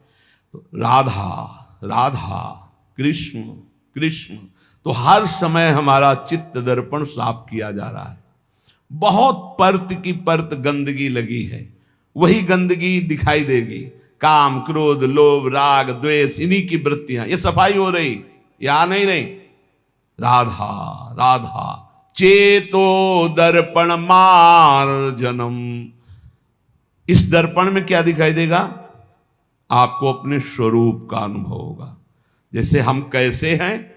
तो राधा राधा कृष्ण कृष्ण, तो हर समय हमारा चित्त दर्पण साफ किया जा रहा है। बहुत परत की परत गंदगी लगी है, वही गंदगी दिखाई देगी। काम, क्रोध, लोभ, राग, द्वेष, इन्हीं की वृत्तियां, ये सफाई हो रही, या नहीं? नहीं। राधा राधा चेतो दर्पण मार्जनम। इस दर्पण में क्या दिखाई देगा? आपको अपने स्वरूप का अनुभव होगा। जैसे हम कैसे हैं,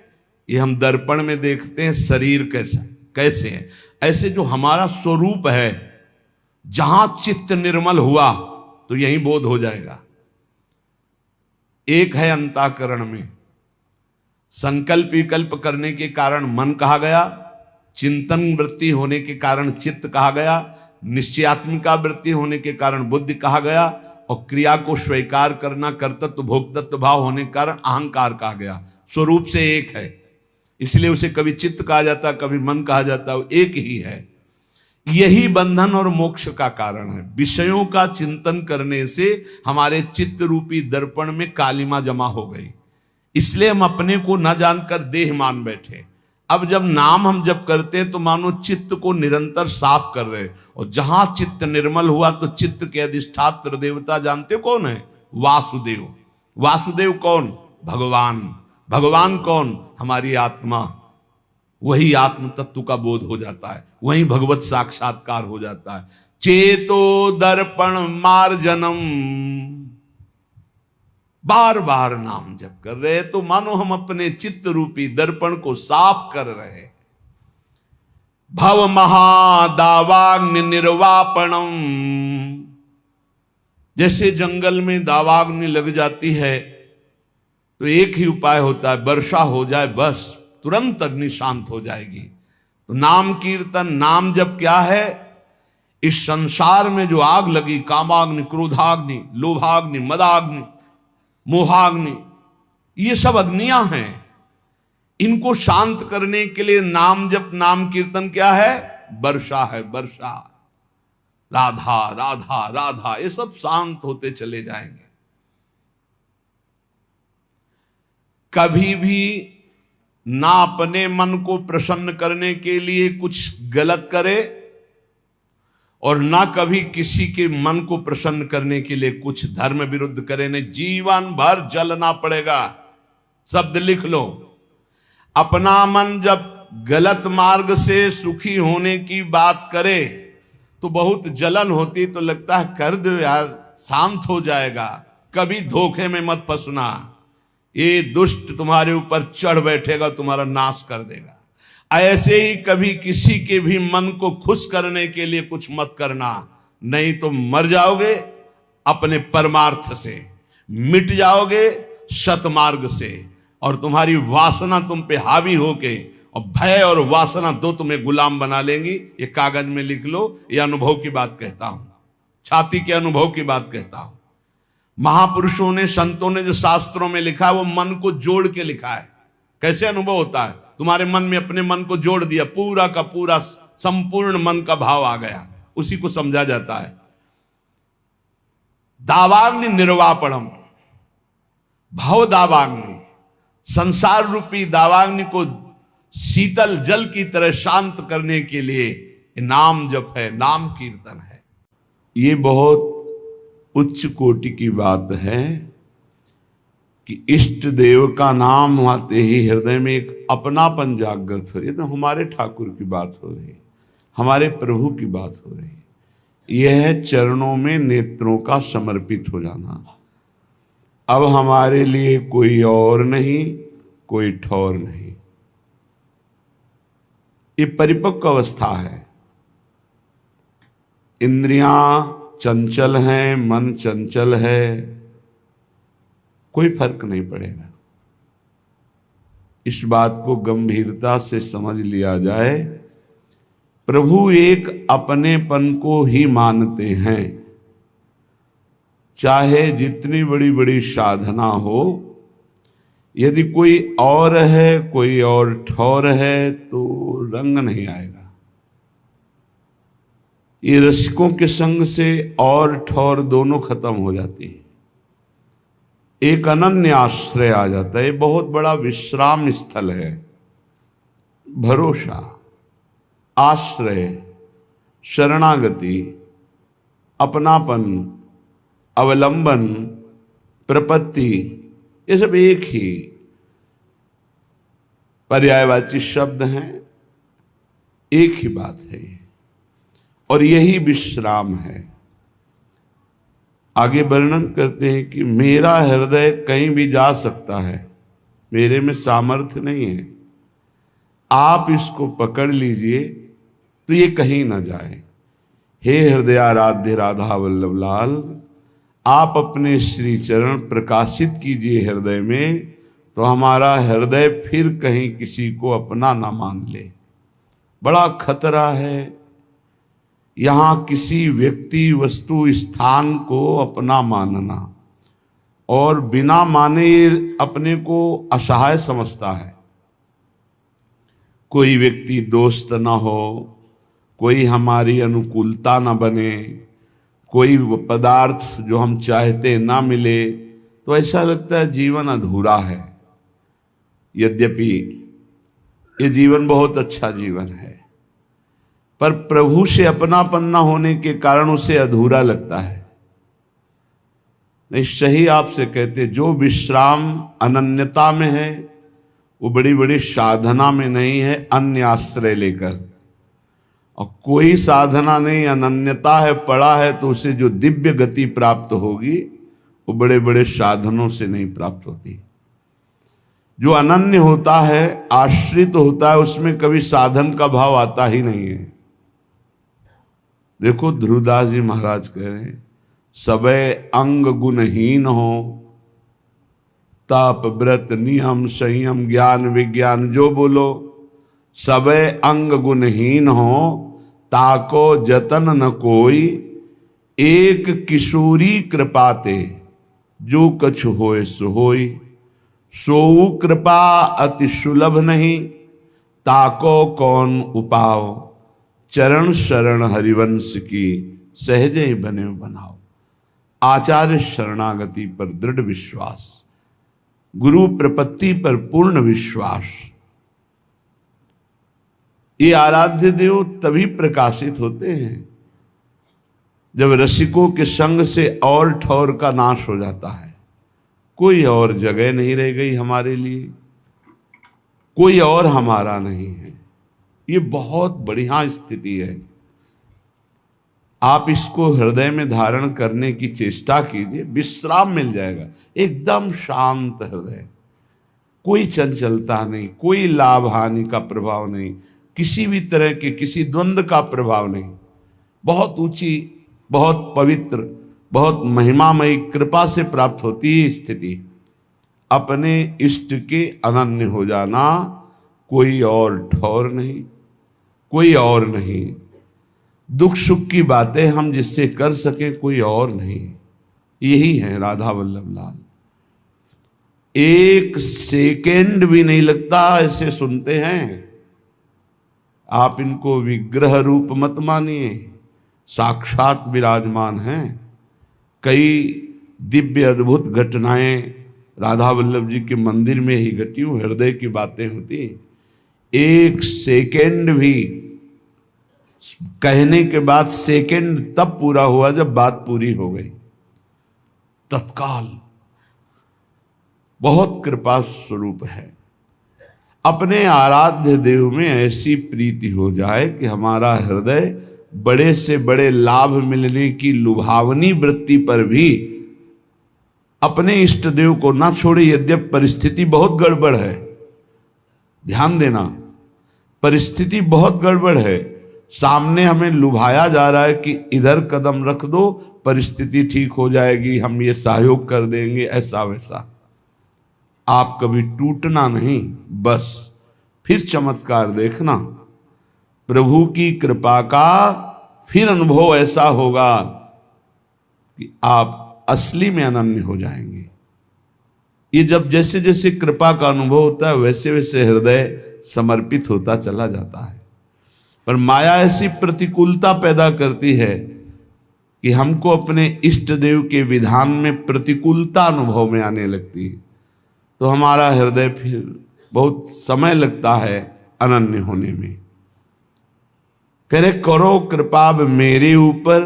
ये हम दर्पण में देखते हैं, शरीर कैसा कैसे है, ऐसे जो हमारा स्वरूप है, जहां चित्त निर्मल हुआ तो यही बोध हो जाएगा। एक है अंतःकरण में, संकल्प विकल्प करने के कारण मन कहा गया, चिंतन वृत्ति होने के कारण चित्त कहा गया, निश्चयात्मिका वृत्ति होने के कारण बुद्धि कहा गया, और क्रिया को स्वीकार करना, कर्तृत्व भोक्तृत्व भाव होने के कारण अहंकार कहा गया। स्वरूप से एक है, इसलिए उसे कभी चित्त कहा जाता, कभी मन कहा जाता, वो एक ही है। यही बंधन और मोक्ष का कारण है। विषयों का चिंतन करने से हमारे चित्त रूपी दर्पण में कालिमा जमा हो गई, इसलिए हम अपने को न जानकर देह मान बैठे। अब जब नाम हम जब करते हैं तो मानो चित्त को निरंतर साफ कर रहे, और जहां चित्त निर्मल हुआ तो चित्त के अधिष्ठात्र देवता जानते कौन है? वासुदेव। वासुदेव कौन? भगवान। भगवान कौन? हमारी आत्मा। वही आत्म तत्व का बोध हो जाता है, वही भगवत साक्षात्कार हो जाता है। चेतो दर्पण मार्जनम, बार बार नाम जप कर रहे तो मानो हम अपने चित्त रूपी दर्पण को साफ कर रहे। भव महादावाग्नि निर्वापणम, जैसे जंगल में दावाग्नि लग जाती है तो एक ही उपाय होता है, वर्षा हो जाए, बस तुरंत अग्नि शांत हो जाएगी। तो नाम कीर्तन, नाम जप क्या है? इस संसार में जो आग लगी, कामाग्नि, क्रोधाग्नि, लोभाग्नि, मदाग्नि, मोहाग्नि, ये सब अग्नियां हैं। इनको शांत करने के लिए नाम जप, नाम कीर्तन क्या है? वर्षा है, वर्षा। राधा राधा राधा, ये सब शांत होते चले जाएंगे। कभी भी ना अपने मन को प्रसन्न करने के लिए कुछ गलत करे और ना कभी किसी के मन को प्रसन्न करने के लिए कुछ धर्म विरुद्ध करे। नहीं, जीवन भर जलना पड़ेगा। शब्द लिख लो। अपना मन जब गलत मार्ग से सुखी होने की बात करे तो बहुत जलन होती, तो लगता है कर दो यार, शांत हो जाएगा। कभी धोखे में मत फंसना, ये दुष्ट तुम्हारे ऊपर चढ़ बैठेगा, तुम्हारा नाश कर देगा। ऐसे ही कभी किसी के भी मन को खुश करने के लिए कुछ मत करना, नहीं तो मर जाओगे अपने परमार्थ से, मिट जाओगे सतमार्ग से, और तुम्हारी वासना तुम पे हावी होके, और भय और वासना दो तुम्हें गुलाम बना लेंगी। ये कागज में लिख लो, ये अनुभव की बात कहता हूं, छाती के अनुभव की बात कहता हूं। महापुरुषों ने, संतों ने जो शास्त्रों में लिखा है वो मन को जोड़ के लिखा है। कैसे अनुभव होता है? तुम्हारे मन में अपने मन को जोड़ दिया, पूरा का पूरा संपूर्ण मन का भाव आ गया, उसी को समझा जाता है। दावाग्नि निर्वापणम, भव दावाग्नि, संसार रूपी दावाग्नि को शीतल जल की तरह शांत करने के लिए नाम जप है, नाम कीर्तन है। ये बहुत उच्च कोटि की बात है कि इष्ट देव का नाम आते ही हृदय में एक अपनापन जागृत हो रही है। तो हमारे ठाकुर की बात हो रही, हमारे प्रभु की बात हो रही। यह है चरणों में नेत्रों का समर्पित हो जाना। अब हमारे लिए कोई और नहीं, कोई ठौर नहीं। ये परिपक्व अवस्था है। इंद्रियां चंचल हैं, मन चंचल है, कोई फर्क नहीं पड़ेगा। इस बात को गंभीरता से समझ लिया जाए। प्रभु एक अपनेपन को ही मानते हैं, चाहे जितनी बड़ी बड़ी साधना हो। यदि कोई और है, कोई और ठौर है, तो रंग नहीं आएगा। ये रसिकों के संग से और ठौर दोनों खत्म हो जाती है, एक अनन्य आश्रय आ जाता है। ये बहुत बड़ा विश्राम स्थल है। भरोसा, आश्रय, शरणागति, अपनापन, अवलंबन, प्रपत्ति, ये सब एक ही पर्यायवाची शब्द हैं, एक ही बात है ये, और यही विश्राम है। आगे वर्णन करते हैं कि मेरा हृदय कहीं भी जा सकता है, मेरे में सामर्थ्य नहीं है, आप इसको पकड़ लीजिए तो ये कहीं ना जाए। हे हृदयाराध्य राधा वल्लभ लाल, आप अपने श्री चरण प्रकाशित कीजिए हृदय में, तो हमारा हृदय फिर कहीं किसी को अपना ना मान ले। बड़ा खतरा है यहां किसी व्यक्ति, वस्तु, स्थान को अपना मानना, और बिना माने अपने को असहाय समझता है। कोई व्यक्ति दोस्त ना हो, कोई हमारी अनुकूलता ना बने, कोई पदार्थ जो हम चाहते ना मिले, तो ऐसा लगता है जीवन अधूरा है। यद्यपि ये जीवन बहुत अच्छा जीवन है, पर प्रभु से अपनापन न होने के कारण उसे अधूरा लगता है। निश्चय ही आपसे कहते, जो विश्राम अनन्यता में है वो बड़ी बड़ी साधना में नहीं है, अन्य आश्रय लेकर। और कोई साधना नहीं, अनन्यता है, पड़ा है, तो उसे जो दिव्य गति प्राप्त होगी वो बड़े बड़े साधनों से नहीं प्राप्त होती। जो अनन्य होता है, आश्रित होता है, उसमें कभी साधन का भाव आता ही नहीं है। देखो ध्रुवदास जी महाराज कह रहे हैं, सबे अंग गुणहीन हो, ताप व्रत नियम संयम ज्ञान विज्ञान जो बोलो, सबे अंग गुणहीन हो, ताको जतन न कोई, एक किशोरी कृपाते, जो कछु होए सो होई, सोऊ कृपा अति सुलभ नहीं, ताको कौन उपाओ, चरण शरण हरिवंश की, सहजे बने बनाओ। आचार्य शरणागति पर दृढ़ विश्वास, गुरु प्रपत्ति पर पूर्ण विश्वास, ये आराध्य देव तभी प्रकाशित होते हैं जब रसिकों के संग से और ठौर का नाश हो जाता है। कोई और जगह नहीं रह गई हमारे लिए, कोई और हमारा नहीं है। ये बहुत बढ़िया स्थिति है। आप इसको हृदय में धारण करने की चेष्टा कीजिए, विश्राम मिल जाएगा। एकदम शांत हृदय, कोई चंचलता नहीं, कोई लाभ हानि का प्रभाव नहीं, किसी भी तरह के किसी द्वंद्व का प्रभाव नहीं। बहुत ऊंची, बहुत पवित्र, बहुत महिमामयी कृपा से प्राप्त होती है स्थिति। अपने इष्ट के अनन्य हो जाना, कोई और ठौर नहीं, कोई और नहीं। दुख सुख की बातें हम जिससे कर सके, कोई और नहीं। यही है राधा वल्लभ लाल। एक सेकेंड भी नहीं लगता ऐसे सुनते हैं। आप इनको विग्रह रूप मत मानिए, साक्षात विराजमान हैं। कई दिव्य अद्भुत घटनाएं राधा वल्लभ जी के मंदिर में ही घटी हूं, हृदय की बातें होती। एक सेकेंड भी कहने के बाद सेकेंड तब पूरा हुआ जब बात पूरी हो गई, तत्काल। बहुत कृपा स्वरूप है। अपने आराध्य देव में ऐसी प्रीति हो जाए कि हमारा हृदय बड़े से बड़े लाभ मिलने की लुभावनी वृत्ति पर भी अपने इष्ट देव को ना छोड़े। यद्यपि परिस्थिति बहुत गड़बड़ है, ध्यान देना, परिस्थिति बहुत गड़बड़ है। सामने हमें लुभाया जा रहा है कि इधर कदम रख दो, परिस्थिति ठीक हो जाएगी, हम ये सहयोग कर देंगे, ऐसा वैसा। आप कभी टूटना नहीं, बस फिर चमत्कार देखना। प्रभु की कृपा का फिर अनुभव ऐसा होगा कि आप असली में अनन्य हो जाएंगे। ये जब जैसे जैसे कृपा का अनुभव होता है, वैसे वैसे हृदय समर्पित होता चला जाता है। पर माया ऐसी प्रतिकूलता पैदा करती है कि हमको अपने इष्ट देव के विधान में प्रतिकूलता अनुभव में आने लगती है, तो हमारा हृदय फिर बहुत समय लगता है अनन्य होने में। कह रहे, करो कृपा मेरे ऊपर,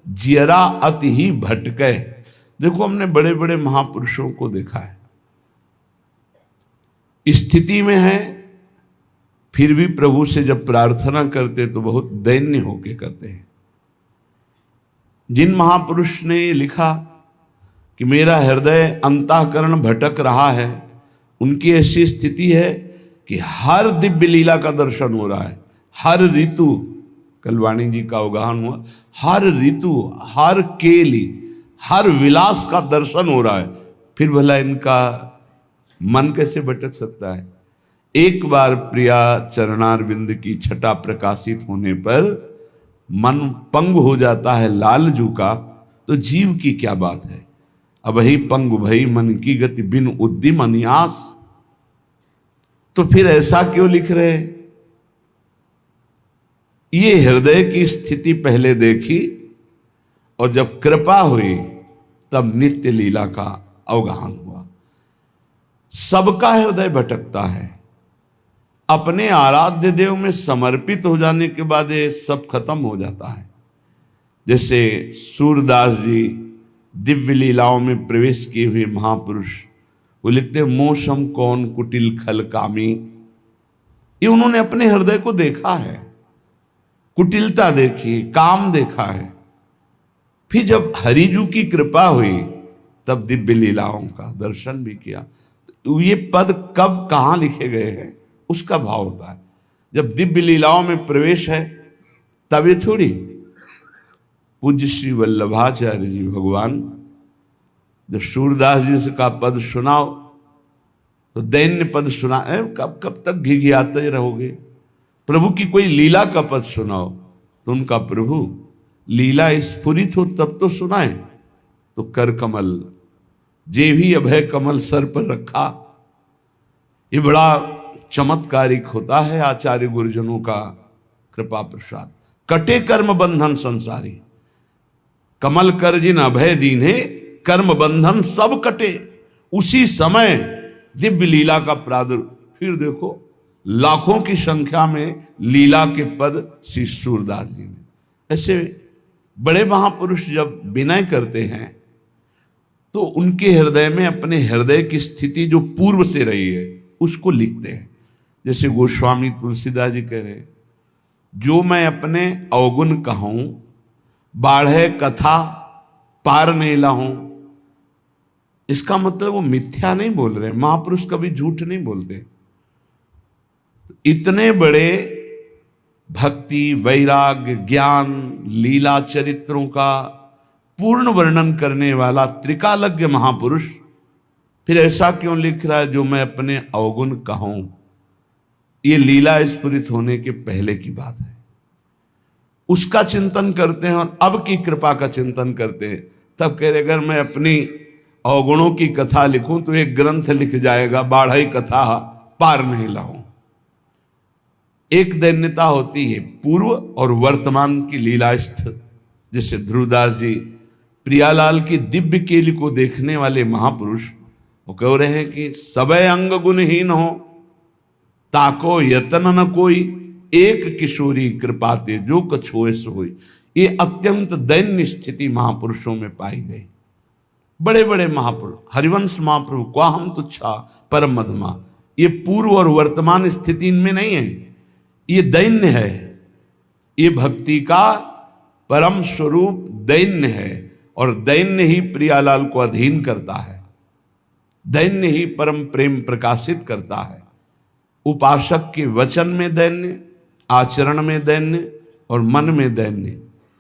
जियरा अति ही भटके। देखो हमने बड़े बड़े महापुरुषों को देखा है, स्थिति में है, फिर भी प्रभु से जब प्रार्थना करते तो बहुत दैन्य होके करते हैं। जिन महापुरुष ने लिखा कि मेरा हृदय अंतःकरण भटक रहा है, उनकी ऐसी स्थिति है कि हर दिव्य लीला का दर्शन हो रहा है, हर ऋतु, कलवाणी जी का अवगाहन हुआ, हर ऋतु, हर केली, हर विलास का दर्शन हो रहा है, फिर भला इनका मन कैसे भटक सकता है? एक बार प्रिया चरणारविंद की छटा प्रकाशित होने पर मन पंग हो जाता है लालजू का, तो जीव की क्या बात है। अब वही पंग भई मन की गति बिन उद्दिम अन्यास। तो फिर ऐसा क्यों लिख रहे? ये हृदय की स्थिति पहले देखी और जब कृपा हुई तब नित्य लीला का अवगाहन हुआ। सबका हृदय भटकता है, अपने आराध्य देव में समर्पित हो जाने के बाद ये सब खत्म हो जाता है। जैसे सूरदास जी दिव्य लीलाओं में प्रवेश किए हुए महापुरुष, वो लिखते हैं मोसम कौन कुटिल खल कामी। ये उन्होंने अपने हृदय को देखा है, कुटिलता देखी, काम देखा है। फिर जब हरिजू की कृपा हुई तब दिव्य लीलाओं का दर्शन भी किया। ये पद कब कहाँ लिखे गए हैं उसका भाव होता है। जब दिव्य लीलाओं में प्रवेश है तब ये थोड़ी। पूज्य श्री वल्लभाचार्य जी भगवान जब सूरदास जी से का पद सुनाओ तो दैन्य पद सुना, कब कब तक घिघियाते रहोगे। प्रभु की कोई लीला का पद सुनाओ तो उनका प्रभु लीला स्फुरित हो तब तो सुनाए। तो कर कमल जे भी अभय कमल सर पर रखा, ये बड़ा चमत्कारिक होता है आचार्य गुरुजनों का कृपा प्रसाद। कटे कर्म बंधन संसारी, कमल कर जिन अभय दीन्हे, कर्म बंधन सब कटे। उसी समय दिव्य लीला का प्रादुर्भाव। फिर देखो लाखों की संख्या में लीला के पद श्री सूरदास जी ने। ऐसे बड़े महापुरुष जब विनय करते हैं तो उनके हृदय में अपने हृदय की स्थिति जो पूर्व से रही है उसको लिखते हैं। जैसे गोस्वामी तुलसीदास जी कह रहे, जो मैं अपने अवगुण कहूं बाढ़े कथा पार नहीं लाऊं। इसका मतलब वो मिथ्या नहीं बोल रहे, महापुरुष कभी झूठ नहीं बोलते। इतने बड़े भक्ति वैराग्य ज्ञान लीला चरित्रों का पूर्ण वर्णन करने वाला त्रिकालज्ञ महापुरुष फिर ऐसा क्यों लिख रहा है, जो मैं अपने अवगुण कहूं। ये लीला स्फुरित होने के पहले की बात है, उसका चिंतन करते हैं और अब की कृपा का चिंतन करते हैं। तब कह रहे अगर मैं अपनी अवगुणों की कथा लिखूं तो एक ग्रंथ लिख जाएगा, बाढ़ई कथा पार नहीं लाऊं। एक दैन्यता होती है पूर्व और वर्तमान की लीलास्थ। जैसे ध्रुवदास जी प्रियालाल की दिव्य केली को देखने वाले महापुरुष, वो कह रहे हैं कि सबे अंग गुणहीन हो ताको यतन न कोई, एक किशोरी कृपाते जो कछ होए सो होई। ये अत्यंत दैन्य स्थिति महापुरुषों में पाई गई। बड़े बड़े महापुरुष, हरिवंश महाप्रभु क्वा हम तुच्छा परम मधमा, ये पूर्व और वर्तमान स्थिति इनमें नहीं है, ये दैन्य है। ये भक्ति का परम स्वरूप दैन्य है और दैन्य ही प्रियालाल को अधीन करता है, दैन्य ही परम प्रेम प्रकाशित करता है। उपासक के वचन में दैन्य, आचरण में दैन्य और मन में दैन्य,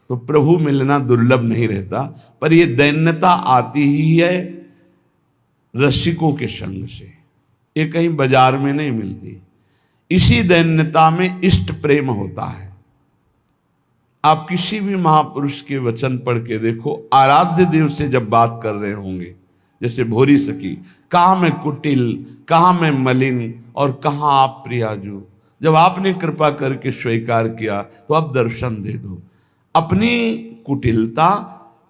तो प्रभु मिलना दुर्लभ नहीं रहता। पर यह दैन्यता आती ही है रसिकों के संग से, ये कहीं बाजार में नहीं मिलती। इसी दैन्यता में इष्ट प्रेम होता है। आप किसी भी महापुरुष के वचन पढ़ के देखो, आराध्य देव से जब बात कर रहे होंगे, जैसे भोरी सखी, कहाँ मैं कुटिल, कहाँ मैं मलिन और कहाँ आप प्रियाजू, जब आपने कृपा करके स्वीकार किया तो अब दर्शन दे दो। अपनी कुटिलता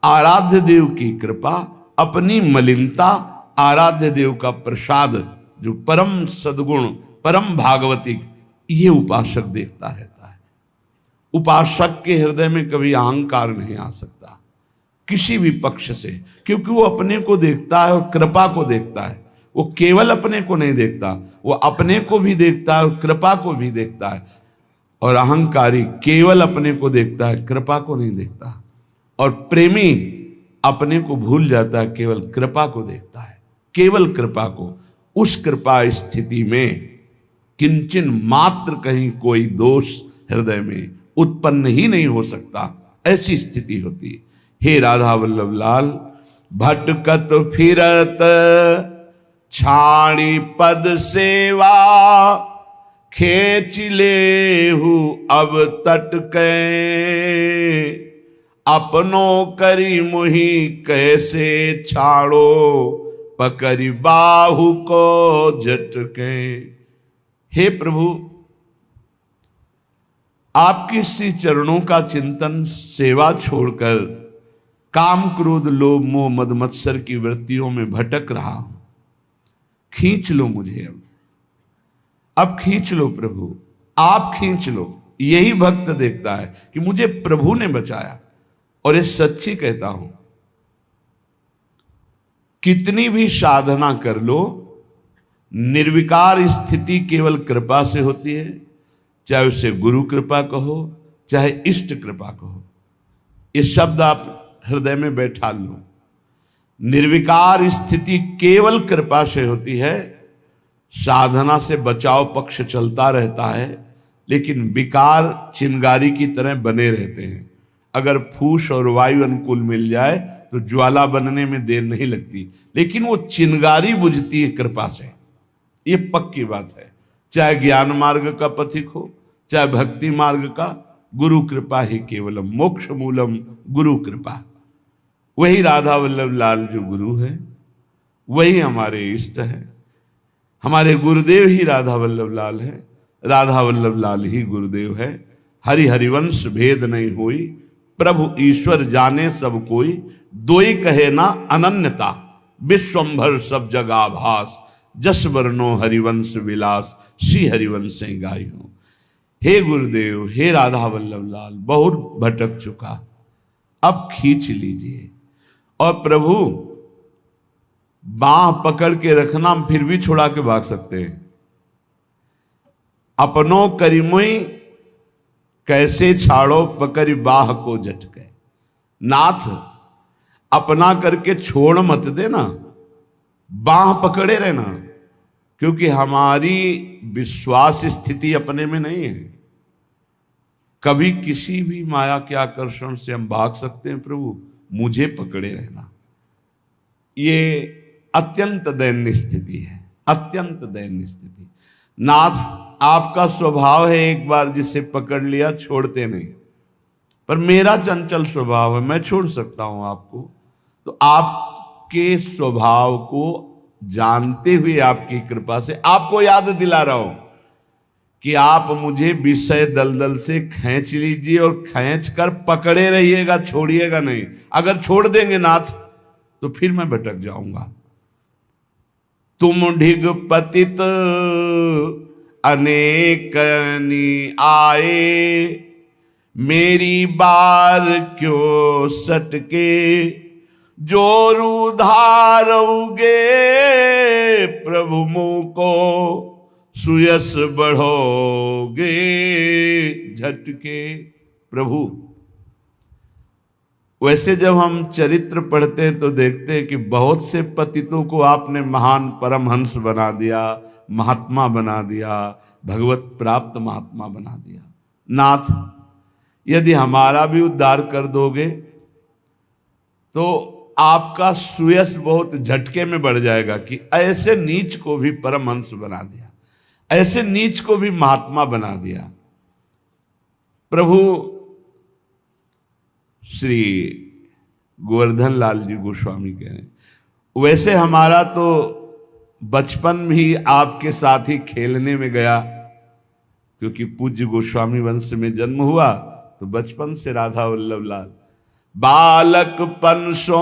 आराध्य देव की कृपा, अपनी मलिनता आराध्य देव का प्रसाद, जो परम सद्गुण परम भागवतिक, ये उपासक देखता रहता है। उपासक के हृदय में कभी अहंकार नहीं आ सकता किसी भी पक्ष से, क्योंकि वो अपने को देखता है और कृपा को देखता है। वो केवल अपने को नहीं देखता, वो अपने को भी देखता है और कृपा को भी देखता है। और अहंकारी केवल अपने को देखता है, कृपा को नहीं देखता। और प्रेमी अपने को भूल जाता है, केवल कृपा को देखता है, केवल कृपा को। उस कृपा स्थिति में किंचन मात्र कहीं कोई दोष हृदय में उत्पन्न ही नहीं हो सकता, ऐसी स्थिति होती है। हे राधा वल्लभ लाल, भटकत फिरत छाड़ी पद सेवा, खेच लेहु अब तटके, अपनों करी मुही कैसे छाड़ो, पकड़ी बाहु को झटके। हे प्रभु, आपके श्री चरणों का चिंतन सेवा छोड़कर काम क्रोध लोभ मोह मद मत्सर की वृत्तियों में भटक रहा हूं। खींच लो मुझे, अब खींच लो प्रभु, आप खींच लो। यही भक्त देखता है कि मुझे प्रभु ने बचाया। और ये सच्ची कहता हूं, कितनी भी साधना कर लो, निर्विकार स्थिति केवल कृपा से होती है। चाहे उसे गुरु कृपा कहो, चाहे इष्ट कृपा कहो, ये शब्द आप हृदय में बैठा लो। निर्विकार स्थिति केवल कृपा से होती है। साधना से बचाव पक्ष चलता रहता है, लेकिन विकार चिंगारी की तरह बने रहते हैं। अगर फूस और वायु अनुकूल मिल जाए तो ज्वाला बनने में देर नहीं लगती, लेकिन वो चिंगारी बुझती है कृपा से। ये पक्की बात है। चाहे ज्ञान मार्ग का पथिक हो, चाहे भक्ति मार्ग का, गुरु कृपा ही केवलम मोक्ष मूलम गुरु कृपा। वही राधा वल्लभ लाल जो गुरु है, वही हमारे इष्ट है। हमारे गुरुदेव ही राधा वल्लभ लाल है, राधा वल्लभ लाल ही गुरुदेव है। हरि हरिवंश भेद नहीं होई, प्रभु ईश्वर जाने सब कोई। दोई कहे ना अनन्यता, विश्वंभर सब जगा भास। जस वर्णो हरिवंश विलास, श्री हरिवंश गाई हो। हे गुरुदेव, हे राधा वल्लभ लाल, बहुत भटक चुका, अब खींच लीजिए। और प्रभु बाह पकड़ के रखना, हम फिर भी छुड़ा के भाग सकते हैं। अपनों करीमुई कैसे छाड़ो, पकड़ बाह को झटके। नाथ अपना करके छोड़ मत देना, बाह पकड़े रहना, क्योंकि हमारी विश्वास स्थिति अपने में नहीं है। कभी किसी भी माया के आकर्षण से हम भाग सकते हैं। प्रभु मुझे पकड़े रहना। ये अत्यंत दयनीय स्थिति है, अत्यंत दयनीय स्थिति। नाथ आपका स्वभाव है, एक बार जिसे पकड़ लिया छोड़ते नहीं, पर मेरा चंचल स्वभाव है, मैं छोड़ सकता हूं आपको। तो आपके स्वभाव को जानते हुए आपकी कृपा से आपको याद दिला रहा हूं कि आप मुझे विषय दलदल से खींच लीजिए और खींच कर पकड़े रहिएगा, छोड़िएगा नहीं। अगर छोड़ देंगे नाथ तो फिर मैं भटक जाऊंगा। तुम ढिग पतित अनेकनी आए, मेरी बार क्यों सटके। जोरू धारोगे प्रभु मुँह को, सुयस बढ़ोगे झटके। प्रभु वैसे जब हम चरित्र पढ़ते हैं तो देखते हैं कि बहुत से पतितों को आपने महान परमहंस बना दिया, महात्मा बना दिया, भगवत प्राप्त महात्मा बना दिया। नाथ यदि हमारा भी उद्धार कर दोगे तो आपका सुयस बहुत झटके में बढ़ जाएगा कि ऐसे नीच को भी परमहंस बना दिया, ऐसे नीच को भी महात्मा बना दिया। प्रभु श्री गोवर्धन लाल जी गोस्वामी कह रहे हैं, वैसे हमारा तो बचपन भी आपके साथ ही खेलने में गया, क्योंकि पूज्य गोस्वामी वंश में जन्म हुआ तो बचपन से राधा वल्लभ लाल। बालकपन सो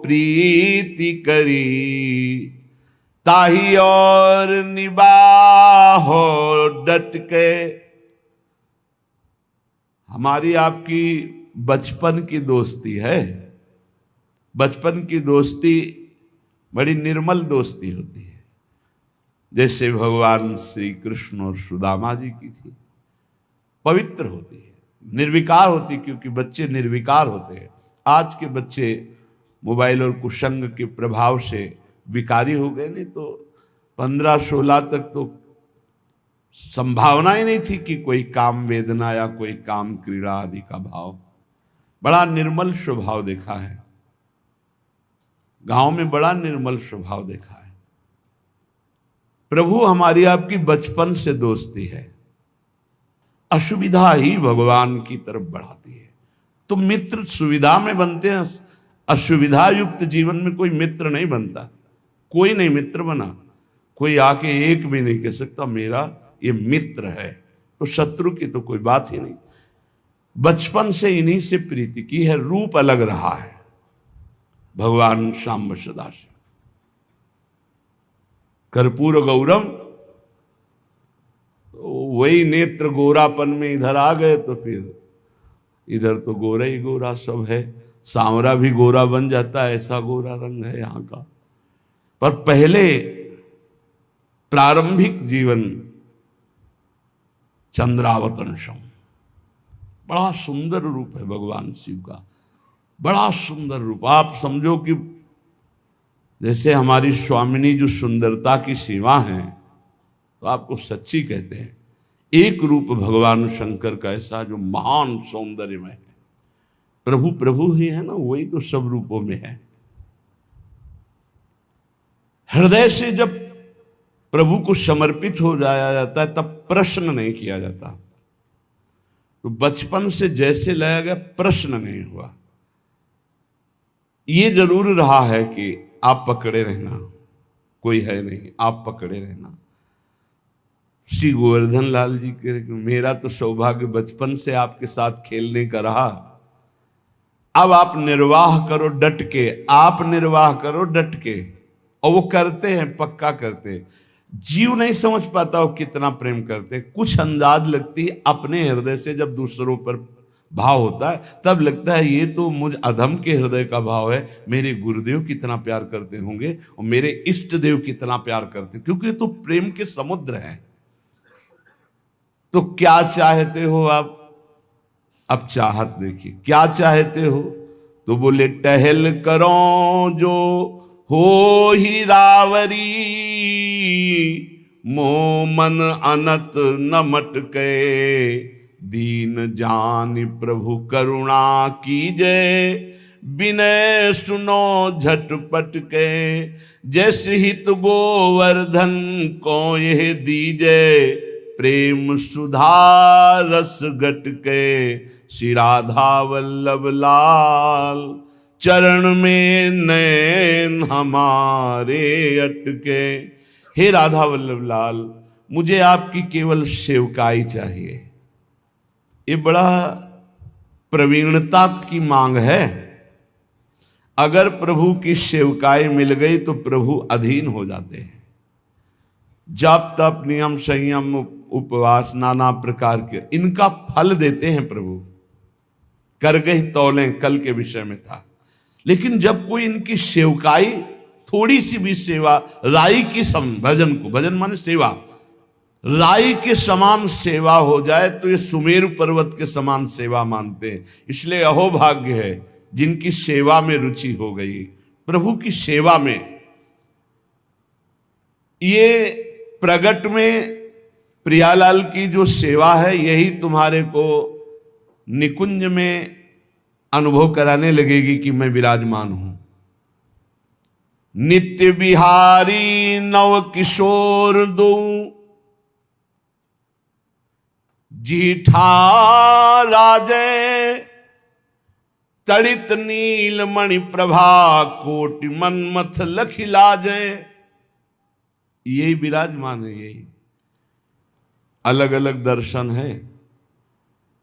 प्रीति करी, ताही और निबाहो डट के। हमारी आपकी बचपन की दोस्ती है। बचपन की दोस्ती बड़ी निर्मल दोस्ती होती है, जैसे भगवान श्री कृष्ण और सुदामा जी की थी। पवित्र होती है, निर्विकार होती, क्योंकि बच्चे निर्विकार होते हैं। आज के बच्चे मोबाइल और कुसंग के प्रभाव से विकारी हो गए, नहीं तो 15-16 तक तो संभावना ही नहीं थी कि कोई काम वेदना या कोई काम क्रीड़ा आदि का भाव। बड़ा निर्मल स्वभाव देखा है, गांव में बड़ा निर्मल स्वभाव देखा है। प्रभु हमारी आपकी बचपन से दोस्ती है। असुविधा ही भगवान की तरफ बढ़ाती है। तो मित्र सुविधा में बनते हैं, असुविधा युक्त जीवन में कोई मित्र नहीं बनता। कोई नहीं मित्र बना, कोई आके एक भी नहीं कह सकता मेरा ये मित्र है। तो शत्रु की तो कोई बात ही नहीं। बचपन से इन्हीं से प्रीति की है। रूप अलग रहा है भगवान शाम्ब सदाशिव। कर्पूर गौरम, तो वही नेत्र गोरापन में इधर आ गए तो फिर इधर तो गोरा ही गोरा सब है, सांवरा भी गोरा बन जाता है, ऐसा गोरा रंग है यहाँ का। पर पहले प्रारंभिक जीवन चंद्रावतंशम, बड़ा सुंदर रूप है भगवान शिव का, बड़ा सुंदर रूप। आप समझो कि जैसे हमारी स्वामिनी जो सुंदरता की सीमा है, तो आपको सच्ची कहते हैं, एक रूप भगवान शंकर का ऐसा जो महान सौंदर्यमय है। प्रभु प्रभु ही है ना, वही तो सब रूपों में है। हृदय से जब प्रभु को समर्पित हो जाया जाता है तब प्रश्न नहीं किया जाता। तो बचपन से जैसे लाया गया प्रश्न नहीं हुआ। ये जरूर रहा है कि आप पकड़े रहना, कोई है नहीं, आप पकड़े रहना। श्री गोवर्धन लाल जी के, मेरा तो सौभाग्य बचपन से आपके साथ खेलने का रहा। अब आप निर्वाह करो डट के, आप निर्वाह करो डट के, और वो करते हैं, पक्का करते हैं। जीव नहीं समझ पाता वो कितना प्रेम करते। कुछ अंदाज लगती है अपने हृदय से, जब दूसरों पर भाव होता है तब लगता है ये तो मुझ अधम के हृदय का भाव है। मेरे गुरुदेव कितना प्यार करते होंगे और मेरे इष्ट देव कितना प्यार करते, क्योंकि तो प्रेम के समुद्र हैं। तो क्या चाहते हो आप? अब चाहत देखिए, क्या चाहते हो? तो बोले टहल करो जो हो ही रावरी, मोह मन अनत न मटके, दीन जान प्रभु करुणा कीजय, विनय सुनो झटपट के, जैसे हित गोवर्धन को यह दीजय, प्रेम सुधा रस गट के, श्री राधा वल्लभ लाल, चरण में नैन हमारे अटके। हे राधा वल्लभ लाल, मुझे आपकी केवल सेवकाई चाहिए। ये बड़ा प्रवीणता की मांग है। अगर प्रभु की सेवकाई मिल गई तो प्रभु अधीन हो जाते हैं। जप तप नियम संयम उपवास नाना प्रकार के इनका फल देते हैं प्रभु। कर गई तौलें, कल के विषय में था। लेकिन जब कोई इनकी सेवकाई, थोड़ी सी भी सेवा, राई की सम, भजन को, भजन माने सेवा, राई के समान सेवा हो जाए तो ये सुमेरु पर्वत के समान सेवा मानते हैं। इसलिए अहोभाग्य है जिनकी सेवा में रुचि हो गई, प्रभु की सेवा में। ये प्रगट में प्रियालाल की जो सेवा है, यही तुम्हारे को निकुंज में अनुभव कराने लगेगी कि मैं विराजमान हूं। नित्य बिहारी नव किशोर दो, जीठा राजे, तड़ित नील मणि प्रभा, कोटि मनमथ लखिलाजे। यही विराजमान है। यही अलग अलग दर्शन है।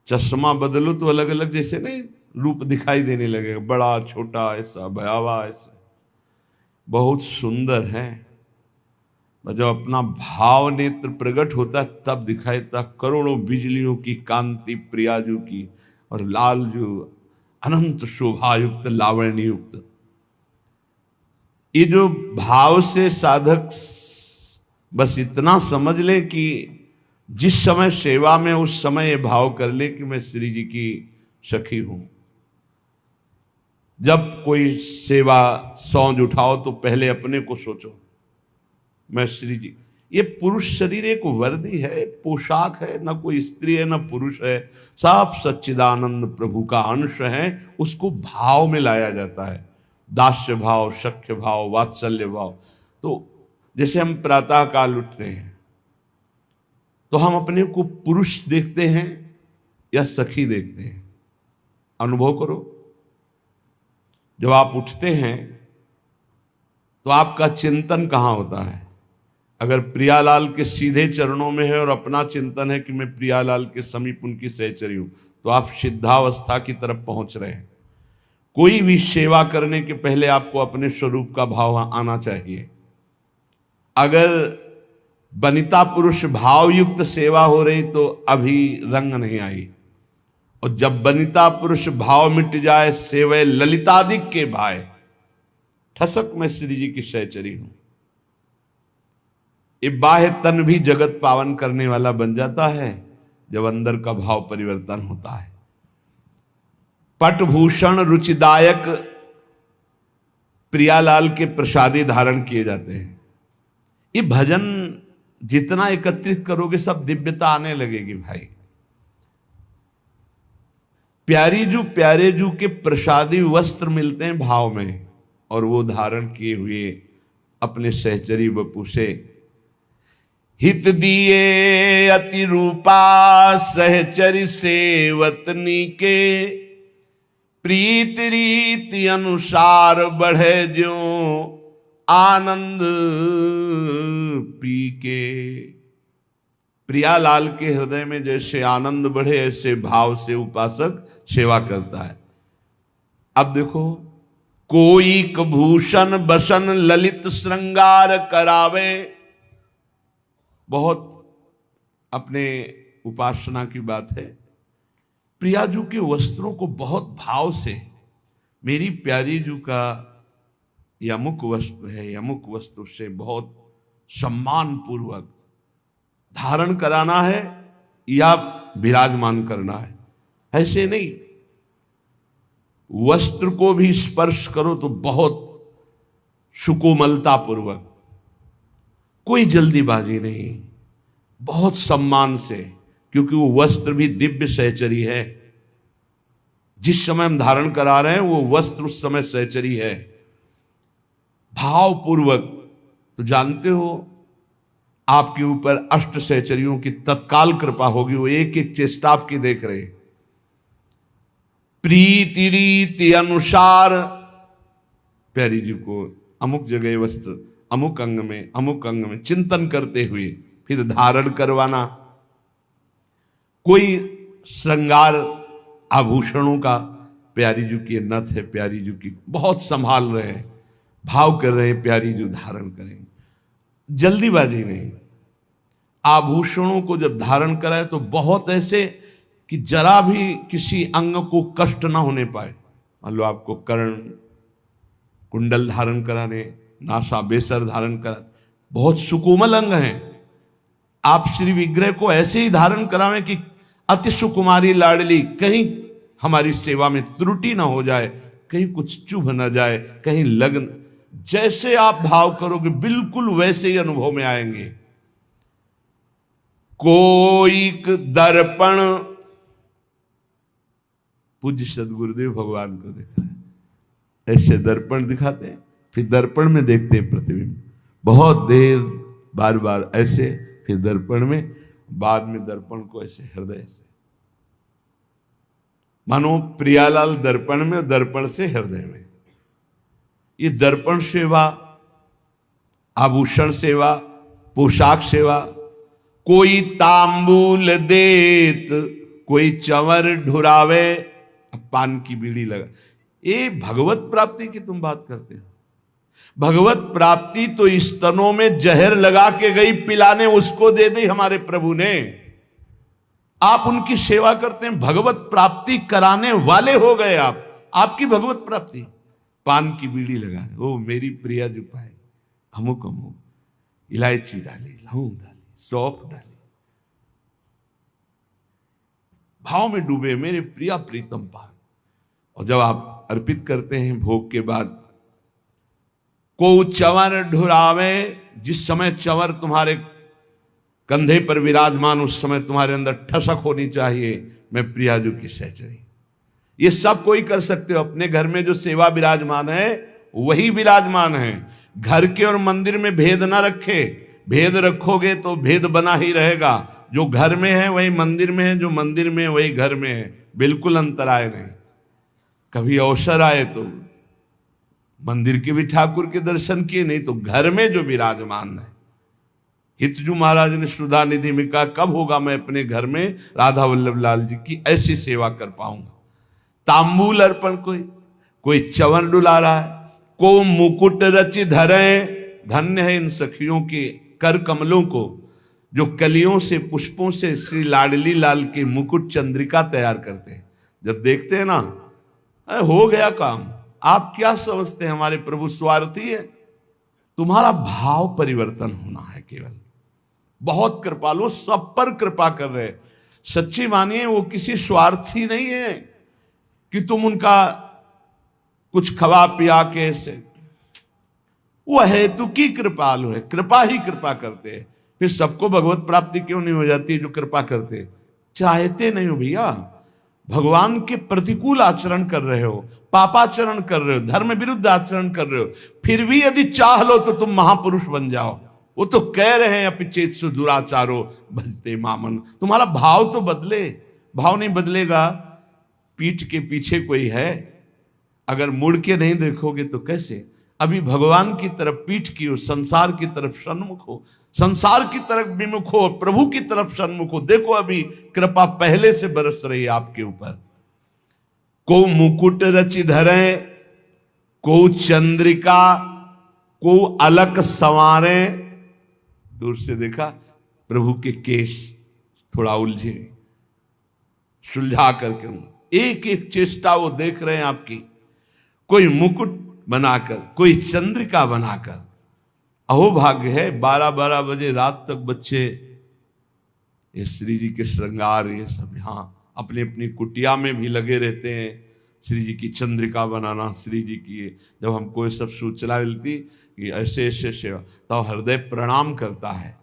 चश्मा बदलो तो अलग अलग, जैसे नहीं रूप दिखाई देने लगेगा, बड़ा छोटा ऐसा, भयावह ऐसा, बहुत सुंदर है। जब अपना भाव नेत्र प्रकट होता है तब दिखाई देता करोड़ों बिजलियों की कांति प्रियाजू की, और लाल जो अनंत शोभायुक्त लावण्य युक्त। ये जो भाव से साधक बस इतना समझ ले कि जिस समय सेवा में उस समय ये भाव कर ले कि मैं श्री जी की सखी हूं। जब कोई सेवा सौंज उठाओ तो पहले अपने को सोचो, मैं श्री जी। ये पुरुष शरीर एक वर्दी है, एक पोशाक है, न कोई स्त्री है न पुरुष है, सब सच्चिदानंद प्रभु का अंश है। उसको भाव में लाया जाता है, दास्य भाव, सख्य भाव, वात्सल्य भाव। तो जैसे हम प्रातः काल उठते हैं तो हम अपने को पुरुष देखते हैं या सखी देखते हैं? अनुभव करो। जब आप उठते हैं तो आपका चिंतन कहाँ होता है? अगर प्रियालाल के सीधे चरणों में है और अपना चिंतन है कि मैं प्रियालाल के समीप उनकी सहचरी हूं, तो आप सिद्धावस्था की तरफ पहुंच रहे हैं। कोई भी सेवा करने के पहले आपको अपने स्वरूप का भाव आना चाहिए। अगर वनिता पुरुष भावयुक्त सेवा हो रही तो अभी रंग नहीं आई, और जब बनिता पुरुष भाव मिट जाए, सेवय ललितादिक के भाई। ठसक में श्री जी की सहचरी हूं। ये बाह्य तन भी जगत पावन करने वाला बन जाता है जब अंदर का भाव परिवर्तन होता है। पटभूषण रुचिदायक प्रियालाल के प्रसादी धारण किए जाते हैं। ये भजन जितना एकत्रित करोगे सब दिव्यता आने लगेगी भाई। प्यारे जू के प्रसादी वस्त्र मिलते हैं भाव में, और वो धारण किए हुए अपने सहचरी बपू से हित दिए अति रूपा सहचरी सेवतनी के, प्रीत रीति अनुसार बढ़े ज्यो आनंद पी के। प्रियालाल के हृदय में जैसे आनंद बढ़े ऐसे भाव से उपासक सेवा करता है। अब देखो, कोई भूषण बसन ललित श्रृंगार करावे। बहुत अपने उपासना की बात है। प्रियाजू के वस्त्रों को बहुत भाव से, मेरी प्यारी जू का यमुक वस्त्र है, यमुक वस्त्र से बहुत सम्मान पूर्वक धारण कराना है या विराजमान करना है। ऐसे नहीं, वस्त्र को भी स्पर्श करो तो बहुत सुकोमलता पूर्वक, कोई जल्दीबाजी नहीं, बहुत सम्मान से, क्योंकि वो वस्त्र भी दिव्य सहचरी है। जिस समय हम धारण करा रहे हैं वो वस्त्र उस समय सहचरी है। भाव पूर्वक, तो जानते हो आपके ऊपर अष्ट सहचरियों की तत्काल कृपा होगी, वो एक एक चेष्टा आपकी देख रहे। प्रीति रीति अनुसार प्यारी जी को अमुक जगह वस्त्र, अमुक अंग में चिंतन करते हुए फिर धारण करवाना। कोई श्रृंगार आभूषणों का, प्यारी जी की नथ है, प्यारी जी की बहुत संभाल रहे हैं, भाव कर रहे हैं, प्यारी जी धारण करें, जल्दीबाजी नहीं। आभूषणों को जब धारण कराए तो बहुत ऐसे कि जरा भी किसी अंग को कष्ट ना होने पाए। मान लो आपको कर्ण कुंडल धारण कराने, नासा बेसर धारण करा, बहुत सुकोमल अंग हैं। आप श्री विग्रह को ऐसे ही धारण करावें कि अति सुकुमारी लाडली, कहीं हमारी सेवा में त्रुटि ना हो जाए, कहीं कुछ चुभ ना जाए, कहीं लग्न, जैसे आप भाव करोगे बिल्कुल वैसे ही अनुभव में आएंगे। कोई दर्पण, पूज्य सदगुरुदेव भगवान को देखा है, ऐसे दर्पण दिखाते हैं, फिर दर्पण में देखते हैं प्रतिबिंब, बहुत देर बार बार ऐसे, फिर दर्पण में, बाद में दर्पण को ऐसे हृदय से, मानो प्रियालाल दर्पण में, दर्पण से हृदय में। ये दर्पण सेवा, आभूषण सेवा, पोशाक सेवा। कोई तांबूल देत, कोई चंवर ढुरावे, पान की बीड़ी लगा। ये भगवत प्राप्ति की तुम बात करते हो। भगवत प्राप्ति तो स्तनों में जहर लगा के गई पिलाने, उसको दे दी हमारे प्रभु ने। आप उनकी सेवा करते हैं, भगवत प्राप्ति कराने वाले हो गए आप। आपकी भगवत प्राप्ति, पान की बीड़ी लगा, ओ मेरी प्रिया जो पाए, अमुक अमुक, इलायची डाली, लौंग डाली, सौंफ डाली, भाव में डूबे, मेरे प्रिया प्रीतम पाए। और जब आप अर्पित करते हैं भोग के बाद, को चंवर ढुरावे, जिस समय चंवर तुम्हारे कंधे पर विराजमान, उस समय तुम्हारे अंदर ठसक होनी चाहिए, मैं प्रियाजू की सहचरी। ये सब कोई कर सकते हो। अपने घर में जो सेवा विराजमान है वही विराजमान है। घर के और मंदिर में भेद ना रखे, भेद रखोगे तो भेद बना ही रहेगा। जो घर में है वही मंदिर में है, जो मंदिर में है वही घर में है, बिल्कुल अंतराय नहीं। कभी अवसर आए तो मंदिर के भी ठाकुर के दर्शन किए, नहीं तो घर में जो विराजमान है। हितजू महाराज ने सुधा निधि में कहा, कब होगा मैं अपने घर में राधा वल्लभ लाल जी की ऐसी सेवा कर पाऊंगा। तांबूल अर्पण, कोई चंवर डुला रहा है, को मुकुट रचि धरे। धन्य है इन सखियों के कर कमलों को, जो कलियों से, पुष्पों से श्री लाडली लाल के मुकुट चंद्रिका तैयार करते हैं। जब देखते हैं ना, अरे हो गया काम। आप क्या समझते हैं हमारे प्रभु स्वार्थी है? तुम्हारा भाव परिवर्तन होना है केवल। बहुत कृपालु, सब पर कृपा कर रहे। सच्ची मानिए वो किसी स्वार्थी नहीं है कि तुम उनका कुछ खवा पिया के ऐसे। वो हेतु की कृपालु है, कृपा ही कृपा करते हैं। फिर सबको भगवत प्राप्ति क्यों नहीं हो जाती जो कृपा करते? चाहते नहीं हो भैया, भगवान के प्रतिकूल आचरण कर रहे हो, पापाचरण कर रहे हो, धर्म विरुद्ध आचरण कर रहे हो, फिर भी यदि चाह लो तो तुम महापुरुष बन जाओ। वो तो कह रहे हैं अपिचेत्सु दुराचारो भजते मामन। तुम्हारा भाव तो बदले। भाव नहीं बदलेगा, पीठ के पीछे कोई है, अगर मुड़ के नहीं देखोगे तो कैसे? अभी भगवान की तरफ पीठ की हो, संसार की तरफ सन्मुख हो, संसार की तरफ विमुख हो, प्रभु की तरफ सन्मुख हो। देखो अभी कृपा पहले से बरस रही है आपके ऊपर। को मुकुट रचि धरे, को चंद्रिका, को अलक संवारे। दूर से देखा प्रभु के केश थोड़ा उलझे, सुलझा करके एक एक चेष्टा वो देख रहे हैं आपकी। कोई मुकुट बनाकर, कोई चंद्रिका बनाकर। अहो भाग्य है, 12-12 बजे रात तक बच्चे ये श्री जी के श्रृंगार ये सब यहाँ अपनी अपनी कुटिया में भी लगे रहते हैं। श्री जी की चंद्रिका बनाना, श्री जी की जब हमको ये सब सूचना मिलती कि ऐसे ऐसे सेवा, तो हृदय प्रणाम करता है।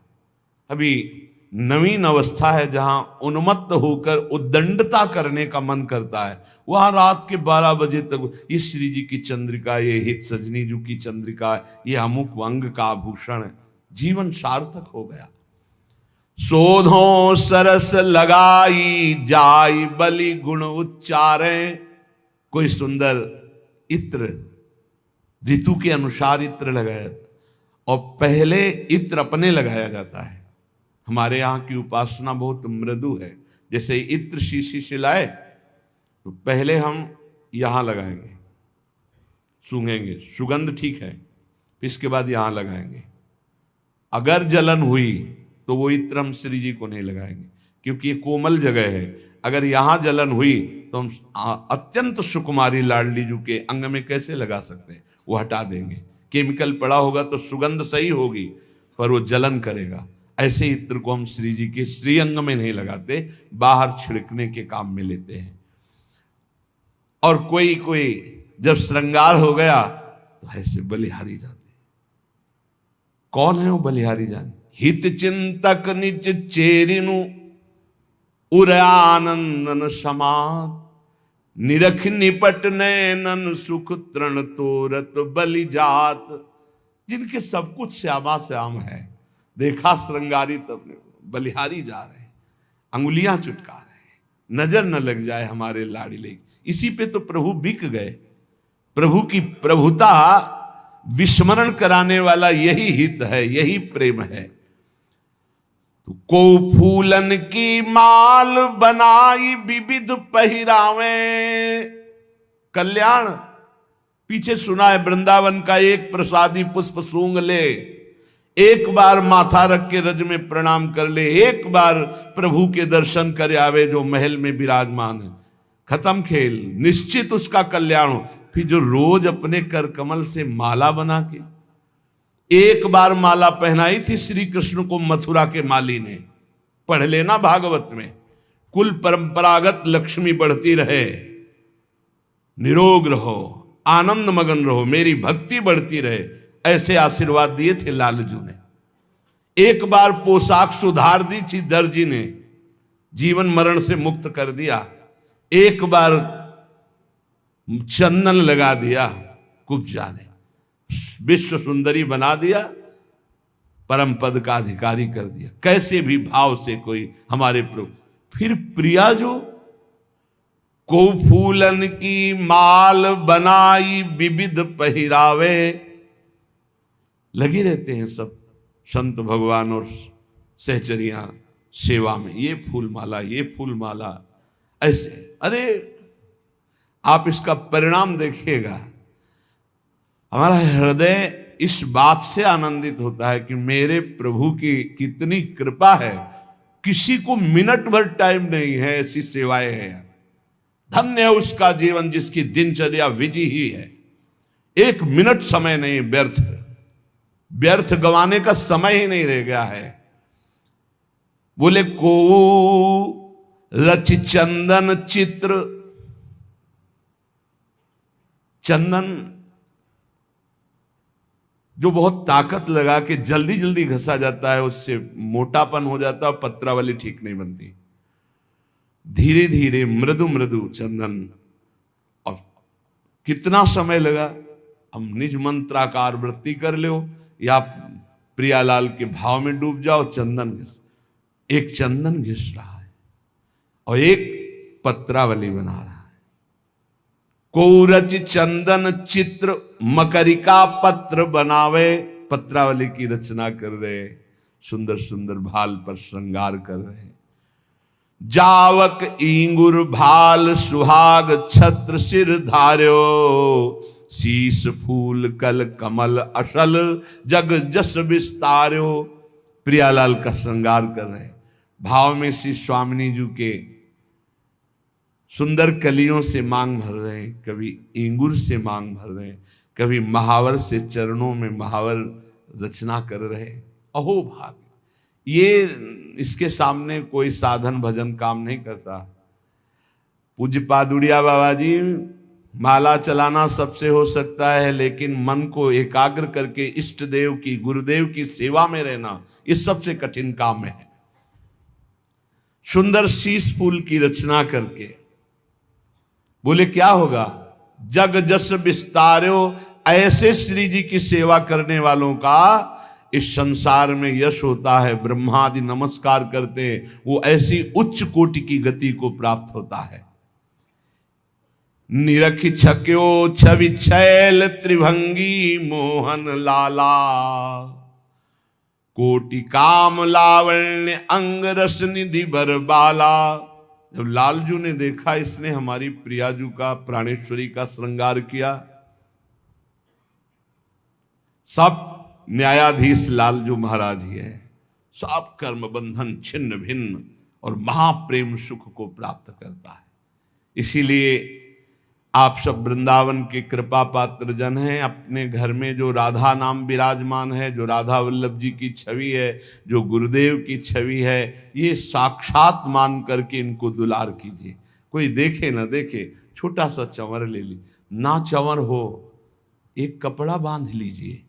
अभी नवीन अवस्था है जहां उन्मत्त होकर उद्दंडता करने का मन करता है, वहां रात के 12 बजे तक ये श्री जी की चंद्रिका, ये हित सजनी जी की चंद्रिका, ये अमुक अंग का आभूषण है। जीवन सार्थक हो गया। शोधो सरस लगाई जाई बलि गुण उच्चारे। कोई सुंदर इत्र, ऋतु के अनुसार इत्र लगाया, और पहले इत्र अपने लगाया जाता है। हमारे यहाँ की उपासना बहुत मृदु है। जैसे इत्र शीशी से लाए तो पहले हम यहाँ लगाएंगे, सूंघेंगे, सुगंध ठीक है, इसके बाद यहाँ लगाएंगे। अगर जलन हुई तो वो इत्र हम श्री जी को नहीं लगाएंगे, क्योंकि ये कोमल जगह है। अगर यहाँ जलन हुई तो हम अत्यंत सुकुमारी लाडली जी के अंग में कैसे लगा सकते हैं? वो हटा देंगे। केमिकल पड़ा होगा तो सुगंध सही होगी, पर वो जलन करेगा। ऐसे इत्र को हम श्री जी के श्री अंग में नहीं लगाते, बाहर छिड़कने के काम में लेते हैं। और कोई कोई जब श्रृंगार हो गया तो ऐसे बलिहारी जाते। कौन है वो बलिहारी जान? हित चिंतक निज चेरिनु उर आनंदन समात, निरख निपट नैनन सुख तृण तोरत बलि जात। जिनके सब कुछ श्यामा श्याम है, देखा श्रृंगारित अपने बलिहारी जा रहे हैं, अंगुलियां चुटका रहे हैं, नजर न लग जाए हमारे लाडले। इसी पे तो प्रभु बिक गए। प्रभु की प्रभुता विस्मरण कराने वाला यही हित है, यही प्रेम है। तो को फूलन की माल बनाई विविध पहिरावे। कल्याण पीछे सुना है, वृंदावन का एक प्रसादी पुष्प सूंघ ले, एक बार माथा रख के रज में प्रणाम कर ले, एक बार प्रभु के दर्शन कर आवे जो महल में विराजमान है, खत्म खेल, निश्चित उसका कल्याण हो। फिर जो रोज अपने कर कमल से माला बना के, एक बार माला पहनाई थी श्री कृष्ण को मथुरा के माली ने, पढ़ लेना भागवत में, कुल परंपरागत लक्ष्मी बढ़ती रहे, निरोग रहो, आनंद मगन रहो, मेरी भक्ति बढ़ती रहे, ऐसे आशीर्वाद दिए थे लालजू ने। एक बार पोशाक सुधार दी थी दर्जी ने, जीवन मरण से मुक्त कर दिया। एक बार चंदन लगा दिया, कुब्जा ने विश्व सुंदरी बना दिया, परम पद का अधिकारी कर दिया। कैसे भी भाव से कोई हमारे प्रभु। फिर प्रिया जो को फूलन की माल बनाई विविध पहिरावे, लगे रहते हैं सब संत भगवान और सहचरियां सेवा में, ये फूल माला, ये फूल माला, ऐसे। अरे आप इसका परिणाम देखिएगा, हमारा हृदय इस बात से आनंदित होता है कि मेरे प्रभु की कितनी कृपा है, किसी को मिनट भर टाइम नहीं है, ऐसी सेवाएं हैं। धन्य है उसका जीवन जिसकी दिनचर्या विधि ही है। एक मिनट समय नहीं व्यर्थ, व्यर्थ गंवाने का समय ही नहीं रह गया है। बोले को रच चंदन चित्र, चंदन जो बहुत ताकत लगा के जल्दी जल्दी घसा जाता है, उससे मोटापन हो जाता है, पत्रावली ठीक नहीं बनती। धीरे धीरे मृदु मृदु चंदन, और कितना समय लगा। हम निज मंत्राकार वृत्ति कर लो या प्रियालाल के भाव में डूब जाओ। चंदन घिस, एक चंदन घिस रहा है और एक पत्रावली बना रहा है। कोरच चंदन चित्र मकरिका पत्र बनावे, पत्रावली की रचना कर रहे, सुंदर सुंदर भाल पर श्रृंगार कर रहे। जावक इंगुर भाल सुहाग छत्र सिर धार्यो, शीश फूल कल कमल अशल जग जस विस्तार्यो। प्रियालाल का श्रृंगार कर रहे, भाव में श्री स्वामिनी जी के सुंदर कलियों से मांग भर रहे हैं, कभी इंगुर से मांग भर रहे हैं, कभी महावर से चरणों में महावर रचना कर रहे। अहो भाग, ये इसके सामने कोई साधन भजन काम नहीं करता। पूज्य पादुड़िया बाबा जी, माला चलाना सबसे हो सकता है, लेकिन मन को एकाग्र करके इष्ट देव की, गुरुदेव की सेवा में रहना, ये सबसे कठिन काम है। सुंदर शीश फूल की रचना करके बोले क्या होगा, जग जस विस्तार्यो। ऐसे श्री जी की सेवा करने वालों का इस संसार में यश होता है। ब्रह्मादि नमस्कार करते हैं, वो ऐसी उच्च कोटि की गति को प्राप्त होता है। निरखि छक्यो छवि छैल त्रिभंगी मोहन लाला, कोटि काम लावण्य अंग रस निधि बरबाला। जब लालजू ने देखा इसने हमारी प्रियाजू का, प्राणेश्वरी का श्रृंगार किया, सब न्यायाधीश लालजू महाराज ही है, सब कर्म बंधन छिन्न भिन्न और महाप्रेम सुख को प्राप्त करता है। इसीलिए आप सब वृंदावन के कृपा पात्र जन हैं। अपने घर में जो राधा नाम विराजमान है, जो राधा वल्लभ जी की छवि है, जो गुरुदेव की छवि है, ये साक्षात मान करके इनको दुलार कीजिए। कोई देखे ना देखे, छोटा सा चंवर ले ली, ना चंवर हो एक कपड़ा बांध लीजिए।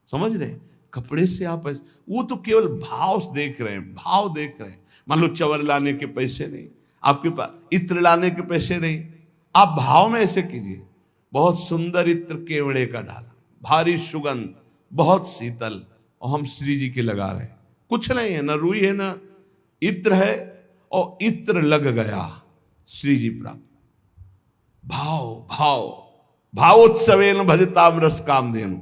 समझ रहे, कपड़े से आप वो तो केवल भाव देख रहे हैं, भाव देख रहे हैं। मान लो चंवर लाने के पैसे नहीं आपके पास, इत्र लाने के पैसे नहीं, आप भाव में ऐसे कीजिए। बहुत सुंदर इत्र केवड़े का डाला, भारी सुगंध, बहुत शीतल, और हम श्री जी के लगा रहे हैं। कुछ नहीं है, ना रुई है ना इत्र है, और इत्र लग गया, श्री जी प्राप्त। भाव भाव भावोत्सवेन भजताम रस कामधेनु।